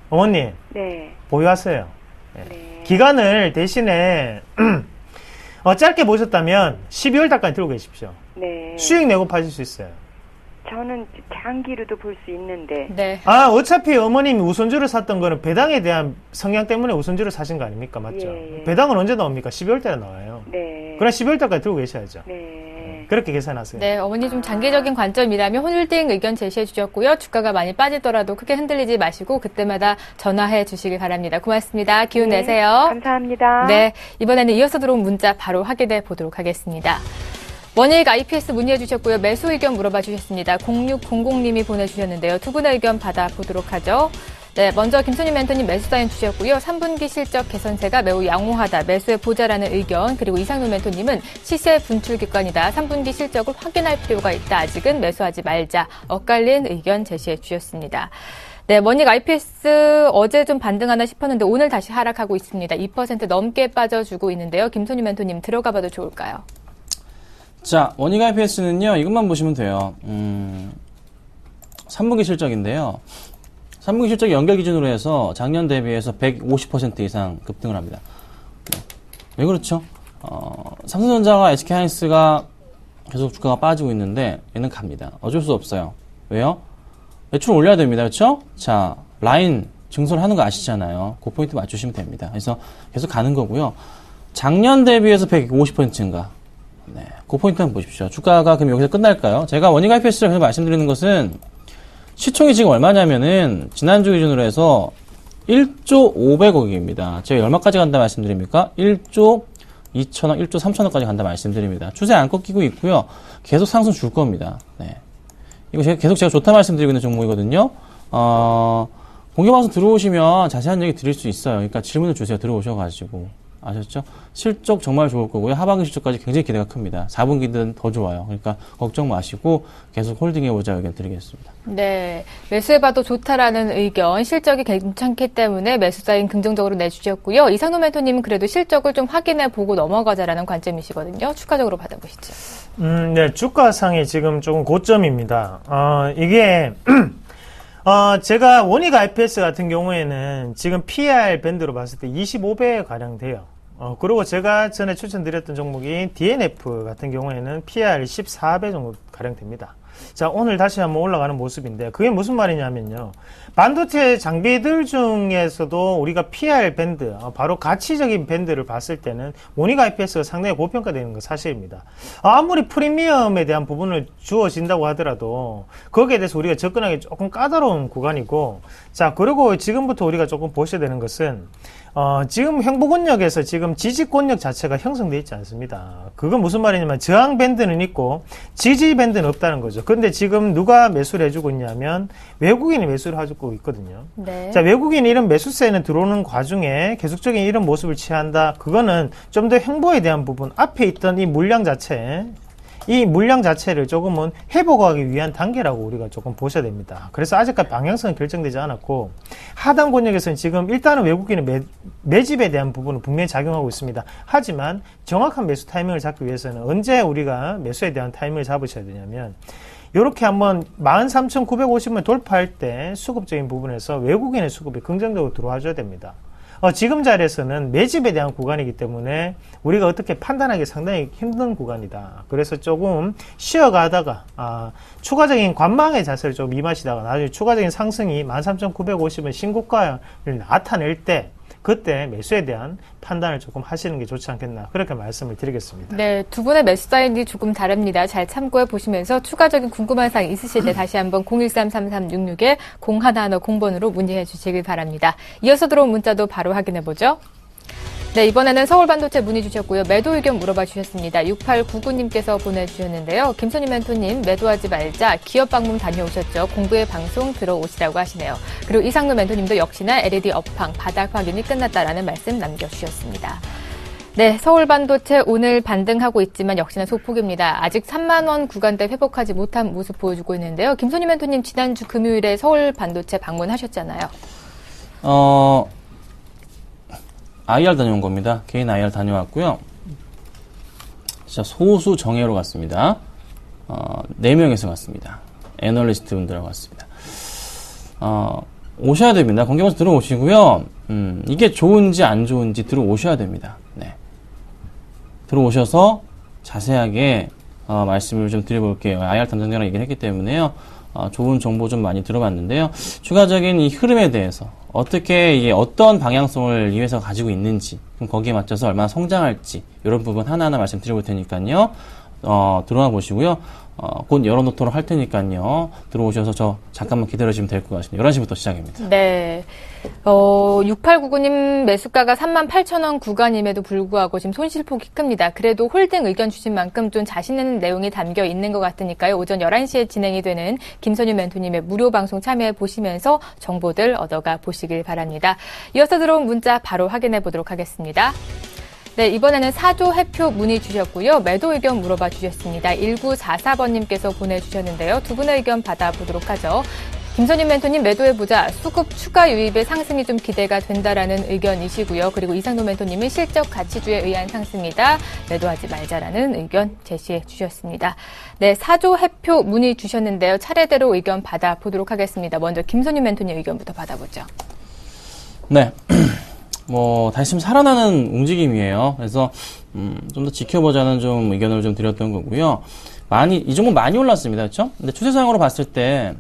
어머님, 네. 보유하세요. 네. 기간을 대신에 짧게 보셨다면 12월 달까지 들고 계십시오. 네. 수익 내고 파실 수 있어요. 저는 장기로도 볼 수 있는데. 네. 어차피 어머님이 우선주를 샀던 거는 배당에 대한 성향 때문에 우선주를 사신 거 아닙니까? 맞죠? 예, 예. 배당은 언제 나옵니까? 12월 달에 나와요. 네. 그럼 12월 달까지 들고 계셔야죠. 네. 그렇게 계산하세요. 네, 어머니 좀 장기적인 관점이라면 홀딩 의견 제시해 주셨고요. 주가가 많이 빠지더라도 크게 흔들리지 마시고 그때마다 전화해 주시기 바랍니다. 고맙습니다. 기운 네. 내세요. 감사합니다. 네, 이번에는 이어서 들어온 문자 바로 확인해 보도록 하겠습니다. 원익 IPS 문의해 주셨고요. 매수 의견 물어봐 주셨습니다. 0600님이 보내주셨는데요. 두 분의 의견 받아보도록 하죠. 네, 먼저 김선희 멘토님 매수 사인 주셨고요. 3분기 실적 개선세가 매우 양호하다. 매수해 보자라는 의견. 그리고 이상노 멘토님은 시세 분출 기간이다. 3분기 실적을 확인할 필요가 있다. 아직은 매수하지 말자. 엇갈린 의견 제시해 주셨습니다. 네, 원익 IPS 어제 좀 반등하나 싶었는데 오늘 다시 하락하고 있습니다. 2% 넘게 빠져주고 있는데요. 김선희 멘토님 들어가 봐도 좋을까요? 자, 원익 IPS는요, 이것만 보시면 돼요. 3분기 실적인데요. 3분기 실적 연결 기준으로 해서 작년 대비해서 150% 이상 급등을 합니다. 왜 그렇죠? 삼성전자와 SK하이닉스가 계속 주가가 빠지고 있는데 얘는 갑니다. 어쩔 수 없어요. 왜요? 매출 올려야 됩니다. 그렇죠? 자, 라인 증설 하는 거 아시잖아요. 그 포인트 맞추시면 됩니다. 그래서 계속 가는 거고요. 작년 대비해서 150% 증가. 네, 그 포인트 한번 보십시오. 주가가 그럼 여기서 끝날까요? 제가 원익 IPS를 계속 말씀드리는 것은 시총이 지금 얼마냐면은 지난주 기준으로 해서 1조 500억입니다. 제가 얼마까지 간다 말씀드립니까? 1조 2천억, 1조 3천억까지 간다 말씀드립니다. 추세 안 꺾이고 있고요. 계속 상승 줄 겁니다. 네. 이거 계속 제가 좋다 말씀드리고 있는 종목이거든요. 공개방송 들어오시면 자세한 얘기 드릴 수 있어요. 그러니까 질문을 주세요. 들어오셔가지고. 아셨죠? 실적 정말 좋을 거고요. 하반기 실적까지 굉장히 기대가 큽니다. 4분기는 더 좋아요. 그러니까 걱정 마시고 계속 홀딩해보자 의견 드리겠습니다. 네, 매수해봐도 좋다라는 의견, 실적이 괜찮기 때문에 매수 사인 긍정적으로 내주셨고요. 이상노 멘토님은 그래도 실적을 좀 확인해보고 넘어가자라는 관점이시거든요. 추가적으로 받아보시죠. 네, 주가상이 지금 조금 고점입니다. 이게 제가 원익 IPS 같은 경우에는 지금 PR 밴드로 봤을 때 25배 가량 돼요. 그리고 제가 전에 추천드렸던 종목이 DNF 같은 경우에는 PR 14배 정도 가량 됩니다. 자, 오늘 다시 한번 올라가는 모습인데 그게 무슨 말이냐면요. 반도체 장비들 중에서도 우리가 PR 밴드, 바로 가치적인 밴드를 봤을 때는 원익 IPS가 상당히 고평가되는 건 사실입니다. 아무리 프리미엄에 대한 부분을 주어진다고 하더라도 거기에 대해서 우리가 접근하기 조금 까다로운 구간이고, 자, 그리고 지금부터 우리가 조금 보셔야 되는 것은 지금 행보권역에서 지금 지지권역 자체가 형성되어 있지 않습니다. 그건 무슨 말이냐면 저항 밴드는 있고 지지 밴드는 없다는 거죠. 근데 지금 누가 매수를 해주고 있냐면 외국인이 매수를 해주고 있거든요. 네. 자, 외국인이 이런 매수세는 들어오는 과중에 계속적인 이런 모습을 취한다. 그거는 좀 더 행보에 대한 부분, 앞에 있던 이 물량 자체, 이 물량 자체를 조금은 회복하기 위한 단계라고 우리가 조금 보셔야 됩니다. 그래서 아직까지 방향성은 결정되지 않았고, 하단 권역에서는 지금 일단은 외국인의 매집에 대한 부분은 분명히 작용하고 있습니다. 하지만 정확한 매수 타이밍을 잡기 위해서는 언제 우리가 매수에 대한 타이밍을 잡으셔야 되냐면, 이렇게 한번 13,950원 돌파할 때 수급적인 부분에서 외국인의 수급이 긍정적으로 들어와줘야 됩니다. 지금 자리에서는 매집에 대한 구간이기 때문에 우리가 어떻게 판단하기 상당히 힘든 구간이다. 그래서 조금 쉬어가다가 추가적인 관망의 자세를 좀 임하시다가 나중에 추가적인 상승이 13,950원 신고가를 나타낼 때 그때 매수에 대한 판단을 조금 하시는 게 좋지 않겠나, 그렇게 말씀을 드리겠습니다. 네, 두 분의 매수 사인이 조금 다릅니다. 잘 참고해 보시면서 추가적인 궁금한 사항 있으실 때 다시 한번 013-3366-0110번으로 문의해 주시길 바랍니다. 이어서 들어온 문자도 바로 확인해 보죠. 네, 이번에는 서울반도체 문의 주셨고요. 매도 의견 물어봐 주셨습니다. 6899님께서 보내주셨는데요. 김선희 멘토님, 매도하지 말자. 기업 방문 다녀오셨죠. 공부의 방송 들어오시라고 하시네요. 그리고 이상로 멘토님도 역시나 LED 업황 바닥 확인이 끝났다라는 말씀 남겨주셨습니다. 네, 서울반도체 오늘 반등하고 있지만 역시나 소폭입니다. 아직 3만원 구간대 회복하지 못한 모습 보여주고 있는데요. 김선희 멘토님, 지난주 금요일에 서울반도체 방문하셨잖아요. IR 다녀온 겁니다. 개인 IR 다녀왔고요. 진짜 소수 정예로 갔습니다. 4명에서 갔습니다. 애널리스트 분들하고 갔습니다. 오셔야 됩니다. 공개방송 들어오시고요. 이게 좋은지 안 좋은지 들어오셔야 됩니다. 네. 들어오셔서 자세하게 말씀을 좀 드려볼게요. IR 담당자랑 얘기를 했기 때문에요. 좋은 정보 좀 많이 들어봤는데요. 추가적인 이 흐름에 대해서 어떻게 이게 어떤 방향성을 이 회사가 가지고 있는지, 그럼 거기에 맞춰서 얼마나 성장할지 이런 부분 하나하나 말씀드려볼 테니까요. 들어와 보시고요. 곧 열어놓도록 할 테니까요. 들어오셔서 저 잠깐만 기다려주시면 될 것 같습니다. 11시부터 시작입니다. 네. 6899님 매수가가 38,000원 구간임에도 불구하고 지금 손실폭이 큽니다. 그래도 홀딩 의견 주신 만큼 좀 자신 있는 내용이 담겨 있는 것 같으니까요. 오전 11시에 진행이 되는 김선유 멘토님의 무료 방송 참여해 보시면서 정보들 얻어가 보시길 바랍니다. 이어서 들어온 문자 바로 확인해 보도록 하겠습니다. 네, 이번에는 4조 해표 문의 주셨고요. 매도 의견 물어봐 주셨습니다. 1944번님께서 보내주셨는데요. 두 분의 의견 받아보도록 하죠. 김선희 멘토님, 매도해보자. 수급 추가 유입의 상승이 좀 기대가 된다라는 의견이시고요. 그리고 이상노 멘토님은 실적 가치주에 의한 상승이다. 매도하지 말자라는 의견 제시해 주셨습니다. 네, 4조 해표 문의 주셨는데요. 차례대로 의견 받아보도록 하겠습니다. 먼저 김선희 멘토님 의견부터 받아보죠. 네. 다시 좀 살아나는 움직임이에요. 그래서, 좀 더 지켜보자는 좀 의견을 좀 드렸던 거고요. 이 종목 많이 올랐습니다. 그렇죠? 근데 추세상으로 봤을 때,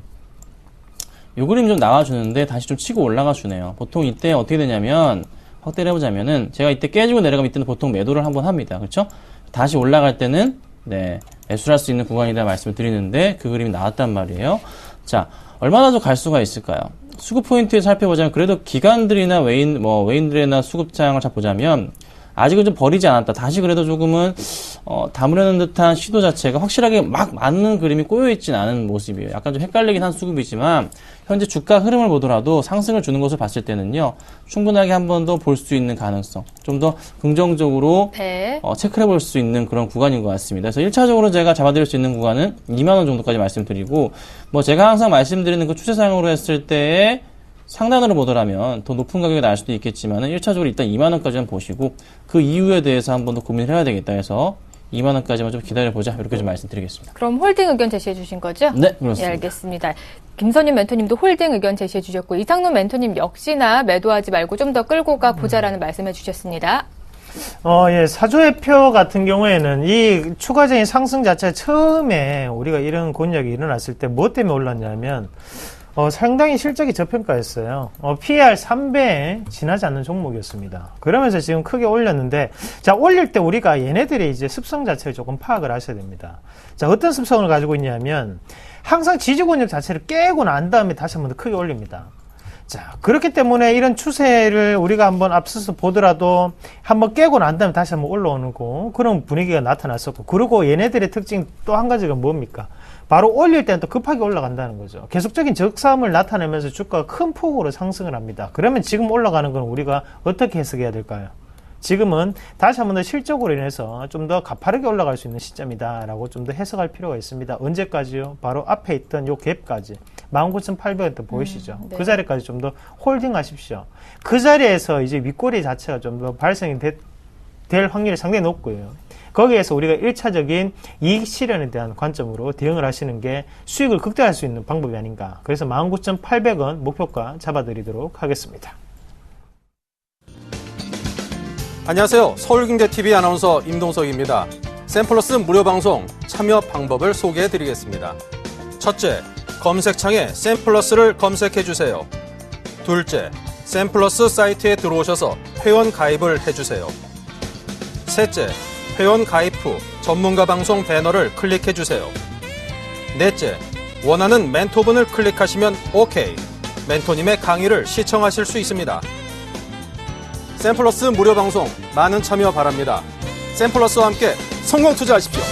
요 그림 좀 나와주는데 다시 좀 치고 올라가 주네요. 보통 이때 어떻게 되냐면, 확대를 해보자면은, 제가 이때 깨지고 내려가면 이때는 보통 매도를 한번 합니다. 그렇죠? 다시 올라갈 때는, 네, 매수를 할 수 있는 구간이다 말씀을 드리는데, 그 그림이 나왔단 말이에요. 자, 얼마나 더 갈 수가 있을까요? 수급 포인트에 살펴보자면 그래도 기관들이나 외인들이나 수급장을 잘 보자면 아직은 좀 버리지 않았다. 다시 그래도 조금은 담으려는 듯한 시도 자체가 확실하게 막 맞는 그림이 꼬여있지는 않은 모습이에요. 약간 좀 헷갈리긴 한 수급이지만 현재 주가 흐름을 보더라도 상승을 주는 것을 봤을 때는요. 충분하게 한 번 더 볼 수 있는 가능성, 좀 더 긍정적으로 네. 체크를 해볼 수 있는 그런 구간인 것 같습니다. 그래서 1차적으로 제가 잡아드릴 수 있는 구간은 2만원 정도까지 말씀드리고 제가 항상 말씀드리는 그 추세상으로 했을 때의 상단으로 보더라면 더 높은 가격이 나올 수도 있겠지만은 1차적으로 일단 2만원까지만 보시고 그 이후에 대해서 한 번 더 고민을 해야 되겠다 해서 2만원까지만 좀 기다려보자 이렇게 좀 말씀드리겠습니다. 그럼 홀딩 의견 제시해 주신 거죠? 네, 그렇습니다. 예, 알겠습니다. 김선희 멘토님도 홀딩 의견 제시해 주셨고 이상노 멘토님 역시나 매도하지 말고 좀 더 끌고 가 보자라는 말씀해 주셨습니다. 예, 사조회표 같은 경우에는 이 추가적인 상승 자체 처음에 우리가 이런 권역이 일어났을 때 뭐 때문에 올랐냐면 상당히 실적이 저평가였어요. PER 3배에 지나지 않는 종목이었습니다. 그러면서 지금 크게 올렸는데, 자, 올릴 때 우리가 얘네들의 이제 습성 자체를 조금 파악을 하셔야 됩니다. 자, 어떤 습성을 가지고 있냐면, 항상 지지권역 자체를 깨고 난 다음에 다시 한번 더 크게 올립니다. 자, 그렇기 때문에 이런 추세를 우리가 한번 앞서서 보더라도 한번 깨고 난 다음에 다시 한번 올라오는 그런 분위기가 나타났었고, 그리고 얘네들의 특징 또 한 가지가 뭡니까? 바로 올릴 때는 또 급하게 올라간다는 거죠. 계속적인 적삼을 나타내면서 주가가 큰 폭으로 상승을 합니다. 그러면 지금 올라가는 건 우리가 어떻게 해석해야 될까요? 지금은 다시 한 번 더 실적으로 인해서 좀 더 가파르게 올라갈 수 있는 시점이다라고 좀 더 해석할 필요가 있습니다. 언제까지요? 바로 앞에 있던 요 갭까지 19,800원 보이시죠? 네. 그 자리까지 좀 더 홀딩 하십시오. 그 자리에서 이제 윗꼬리 자체가 좀 더 발생이 될 확률이 상당히 높고요. 거기에서 우리가 1차적인 이익 실현에 대한 관점으로 대응을 하시는 게 수익을 극대화할 수 있는 방법이 아닌가. 그래서 19,800원 목표가 잡아드리도록 하겠습니다. 안녕하세요. 서울경제TV 아나운서 임동석입니다. 샘플러스 무료 방송 참여 방법을 소개해 드리겠습니다. 첫째, 검색창에 샘플러스를 검색해 주세요. 둘째, 샘플러스 사이트에 들어오셔서 회원 가입을 해주세요. 셋째, 회원 가입 후 전문가 방송 배너를 클릭해 주세요. 넷째, 원하는 멘토분을 클릭하시면 OK. 멘토님의 강의를 시청하실 수 있습니다. 샘플러스 무료 방송 많은 참여 바랍니다. 샘플러스와 함께 성공 투자하십시오.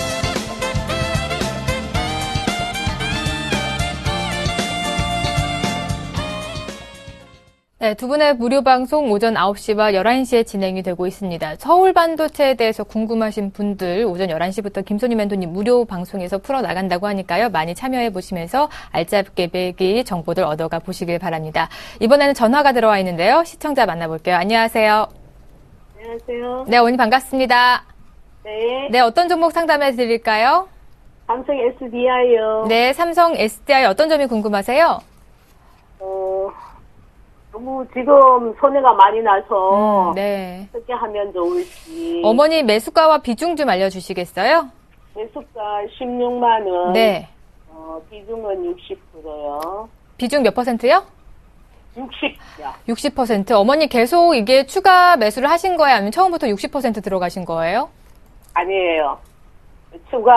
네, 두 분의 무료 방송 오전 9시와 11시에 진행이 되고 있습니다. 서울 반도체에 대해서 궁금하신 분들 오전 11시부터 김선희 멘토님 무료 방송에서 풀어나간다고 하니까요. 많이 참여해 보시면서 알짜배기 배기 정보들 얻어가 보시길 바랍니다. 이번에는 전화가 들어와 있는데요. 시청자 만나볼게요. 안녕하세요. 안녕하세요. 네, 어머니 반갑습니다. 네. 네, 어떤 종목 상담해 드릴까요? 삼성 SDI요. 네, 삼성 SDI 어떤 점이 궁금하세요? 너무 지금 손해가 많이 나서 네. 어떻게 하면 좋을지. 어머니 매수가와 비중 좀 알려주시겠어요? 매수가 16만 원. 네. 비중은 60%요. 비중 몇 %요? 60요. 60%. 어머니 계속 이게 추가 매수를 하신 거예요? 아니면 처음부터 60% 들어가신 거예요? 아니에요. 추가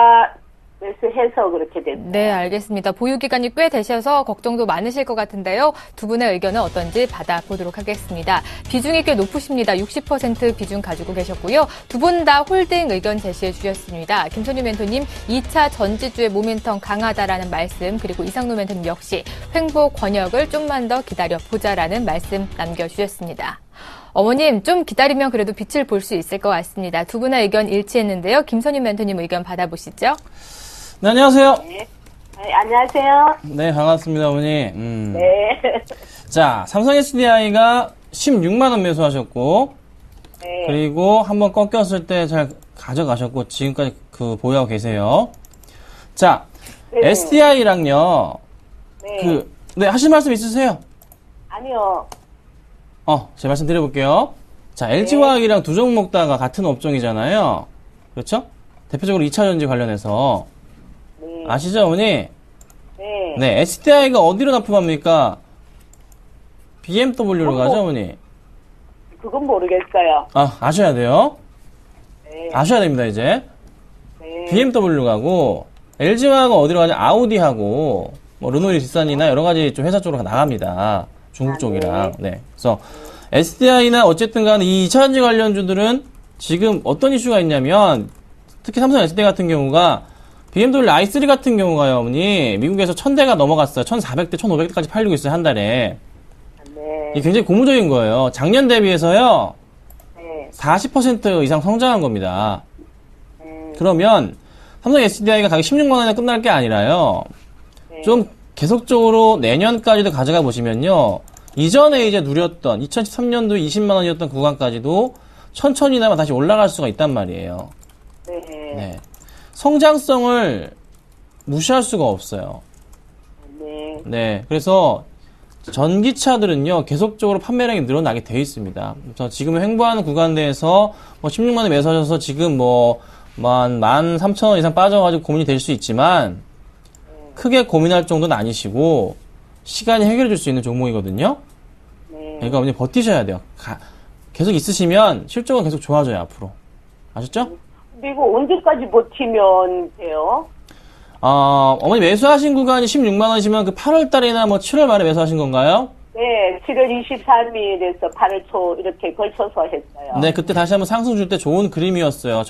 매수해서 그렇게 됐어요. 네, 알겠습니다. 보유 기간이 꽤 되셔서 걱정도 많으실 것 같은데요. 두 분의 의견은 어떤지 받아보도록 하겠습니다. 비중이 꽤 높으십니다. 60% 비중 가지고 계셨고요. 두 분 다 홀딩 의견 제시해 주셨습니다. 김선희 멘토님 2차 전지주의 모멘텀 강하다라는 말씀, 그리고 이상노 멘토님 역시 횡보 권역을 좀만 더 기다려보자라는 말씀 남겨주셨습니다. 어머님 좀 기다리면 그래도 빛을 볼 수 있을 것 같습니다. 두 분의 의견 일치했는데요. 김선희 멘토님 의견 받아보시죠. 네, 안녕하세요. 네, 안녕하세요. 네, 반갑습니다, 어머니. 네. 자, 삼성 SDI가 16만 원 매수하셨고, 네. 그리고 한번 꺾였을 때 잘 가져가셨고, 지금까지 보유하고 계세요. 자, 네. SDI랑요, 네. 네, 하실 말씀 있으세요? 아니요. 제가 말씀드려볼게요. 자, LG화학이랑 두 종목 다가 같은 업종이잖아요. 그렇죠? 대표적으로 2차전지 관련해서. 네. 아시죠, 어머니? 네. 네, SDI가 어디로 납품합니까? BMW로 가죠, 어머니? 그건 모르겠어요. 아셔야 돼요. 네. 아셔야 됩니다, 이제. 네. BMW로 가고, LG화학은 어디로 가냐? 아우디하고, 르노이 뒷산이나 여러 가지 좀 회사 쪽으로 나갑니다. 중국 쪽이랑. 네. 그래서 SDI나 어쨌든 간에 이 2차전지 관련주들은 지금 어떤 이슈가 있냐면, 특히 삼성 SDI 같은 경우가 BMW i3 같은 경우가요, 어머니, 미국에서 1000대가 넘어갔어요. 1400대, 1500대까지 팔리고 있어요, 한 달에. 네. 이게 굉장히 고무적인 거예요. 작년 대비해서요, 네. 40% 이상 성장한 겁니다. 그러면 삼성 SDI가 가격 16만 원에 끝날 게 아니라요, 좀 계속적으로 내년까지도 가져가 보시면요, 이전에 이제 누렸던 2013년도 20만 원이었던 구간까지도 천천히나마 다시 올라갈 수가 있단 말이에요. 네. 네. 성장성을 무시할 수가 없어요. 네. 네. 그래서 전기차들은요, 계속적으로 판매량이 늘어나게 돼 있습니다. 그래서 지금 횡보하는 구간 내에서 16만 원 매수하셔서 지금 13,000원 이상 빠져가지고 고민이 될 수 있지만, 크게 고민할 정도는 아니시고, 시간이 해결해 줄 수 있는 종목이거든요. 네. 그러니까 어머니 버티셔야 돼요. 계속 있으시면 실적은 계속 좋아져요, 앞으로. 아셨죠? 그리고 언제까지 버티면 돼요? 어머니 매수하신 구간이 16만 원이시면 그 8월 달이나 7월 말에 매수하신 건가요? 네, 7월 23일에서 8월 초 이렇게 걸쳐서 했어요. 네, 그때 다시 한번 상승 줄 때 좋은 그림이었어요.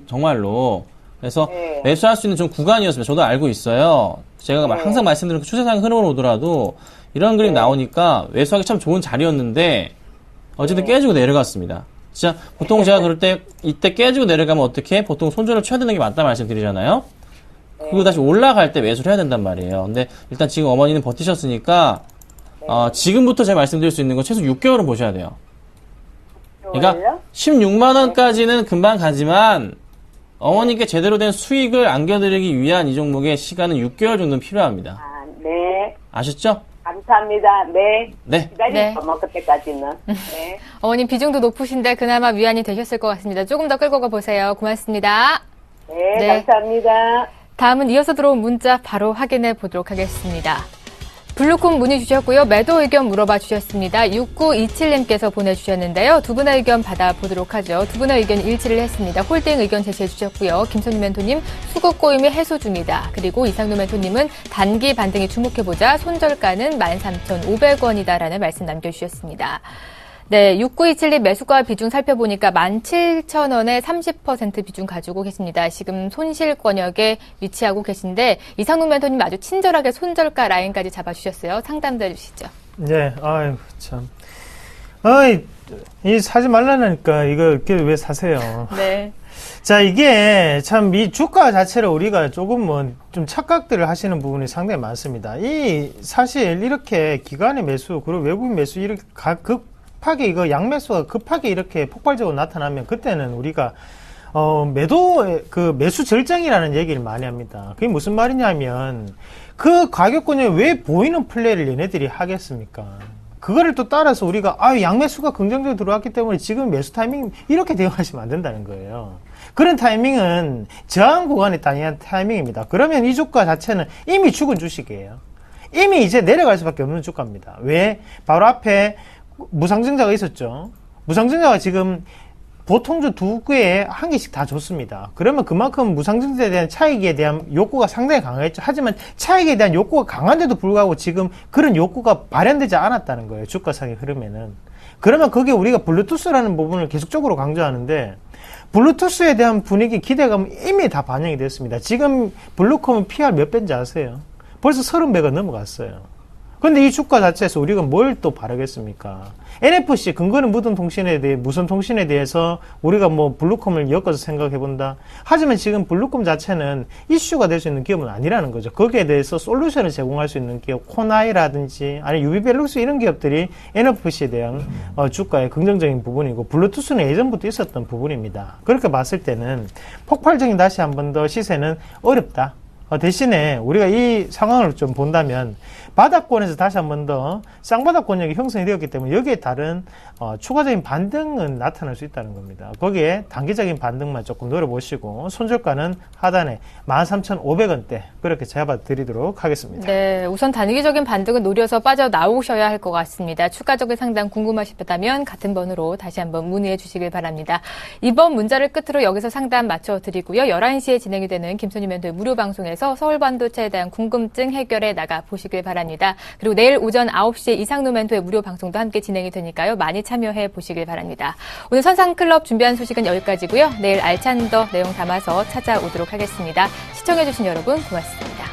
정말로. 그래서 네. 매수할 수 있는 좀 구간이었습니다. 저도 알고 있어요. 제가 항상 말씀드린 그 추세상 흐름으로 오더라도 이런 그림 나오니까 매수하기 참 좋은 자리였는데 어쨌든 깨지고 내려갔습니다. 진짜 보통 제가 그럴 때 이때 깨지고 내려가면 어떻게 보통 손절을 쳐야 되는 게 맞다 말씀드리잖아요. 그리고 다시 올라갈 때 매수를 해야 된단 말이에요. 근데 일단 지금 어머니는 버티셨으니까 지금부터 제가 말씀드릴 수 있는 건 최소 6개월은 보셔야 돼요. 그러니까 16만 원까지는 금방 가지만 어머니께 제대로 된 수익을 안겨드리기 위한 이 종목의 시간은 6개월 정도는 필요합니다. 아, 네. 아셨죠? 감사합니다. 네. 네. 기다릴게요. 뭐 그때까지는. 네. 어머님 비중도 높으신데 그나마 위안이 되셨을 것 같습니다. 조금 더 끌고 가보세요. 고맙습니다. 네, 네. 감사합니다. 다음은 이어서 들어온 문자 바로 확인해 보도록 하겠습니다. 블루콤 문의 주셨고요. 매도 의견 물어봐 주셨습니다. 6927님께서 보내주셨는데요. 두 분의 의견 받아보도록 하죠. 두 분의 의견 일치를 했습니다. 홀딩 의견 제시해 주셨고요. 김선희 멘토님 수급 꼬임이 해소 중이다. 그리고 이상노 멘토님은 단기 반등에 주목해보자. 손절가는 13,500원이다라는 말씀 남겨주셨습니다. 네, 6927님 매수가 비중 살펴보니까 17,000원에 30% 비중 가지고 계십니다. 지금 손실권역에 위치하고 계신데 이상훈 멘토님 아주 친절하게 손절가 라인까지 잡아주셨어요. 상담도 해주시죠. 네, 아유, 참. 아이, 이 사지 말라니까 이거 이렇게 왜 사세요? 네. 자, 이게 참 이 주가 자체를 우리가 조금 좀 착각들을 하시는 부분이 상당히 많습니다. 이 사실 이렇게 기관의 매수, 그리고 외국인 매수 이렇게 급하게 이거 양매수가 급하게 이렇게 폭발적으로 나타나면 그때는 우리가 매수 절정이라는 얘기를 많이 합니다. 그게 무슨 말이냐면 그 가격권에 왜 보이는 플레이를 얘네들이 하겠습니까? 그거를 또 따라서 우리가 양매수가 긍정적으로 들어왔기 때문에 지금 매수 타이밍 이렇게 대응하시면 안 된다는 거예요. 그런 타이밍은 저항 구간에 따른 타이밍입니다. 그러면 이 주가 자체는 이미 죽은 주식이에요. 이미 이제 내려갈 수밖에 없는 주가입니다. 왜? 바로 앞에 무상증자가 있었죠. 무상증자가 지금 보통주 두 개에 한 개씩 다 줬습니다. 그러면 그만큼 무상증자에 대한 차익에 대한 욕구가 상당히 강했죠. 하지만 차익에 대한 욕구가 강한데도 불구하고 지금 그런 욕구가 발현되지 않았다는 거예요. 주가상의 흐름에는. 그러면 거기에 우리가 블루투스라는 부분을 계속적으로 강조하는데 블루투스에 대한 분위기, 기대감은 이미 다 반영이 됐습니다. 지금 블루콤은 PR 몇 배인지 아세요? 벌써 30배가 넘어갔어요. 근데 이 주가 자체에서 우리가 뭘 또 바라겠습니까? NFC, 근거는 묻은 통신에 대해, 무선 통신에 대해서 우리가 블루콤을 엮어서 생각해 본다. 하지만 지금 블루콤 자체는 이슈가 될 수 있는 기업은 아니라는 거죠. 거기에 대해서 솔루션을 제공할 수 있는 기업, 코나이라든지, 아니, 유비벨룩스 이런 기업들이 NFC에 대한 주가의 긍정적인 부분이고, 블루투스는 예전부터 있었던 부분입니다. 그렇게 봤을 때는 폭발적인 다시 한 번 더 시세는 어렵다. 대신에 우리가 이 상황을 좀 본다면 바닥권에서 다시 한 번 더 쌍바닥권역이 형성이 되었기 때문에 여기에 다른 추가적인 반등은 나타날 수 있다는 겁니다. 거기에 단기적인 반등만 조금 노려보시고 손절가는 하단에 13,500원대 그렇게 잡아드리도록 하겠습니다. 네, 우선 단기적인 반등은 노려서 빠져나오셔야 할 것 같습니다. 추가적인 상담 궁금하시다면 같은 번호로 다시 한번 문의해 주시길 바랍니다. 이번 문자를 끝으로 여기서 상담 마쳐드리고요. 11시에 진행이 되는 김선희 멘토의 무료 방송에서 서울반도체에 대한 궁금증 해결해 나가 보시길 바랍니다. 그리고 내일 오전 9시에 이상노 멘토의 무료 방송도 함께 진행이 되니까요. 많이 참여해 보시길 바랍니다. 오늘 선상클럽 준비한 소식은 여기까지고요. 내일 알찬 더 내용 담아서 찾아오도록 하겠습니다. 시청해 주신 여러분 고맙습니다.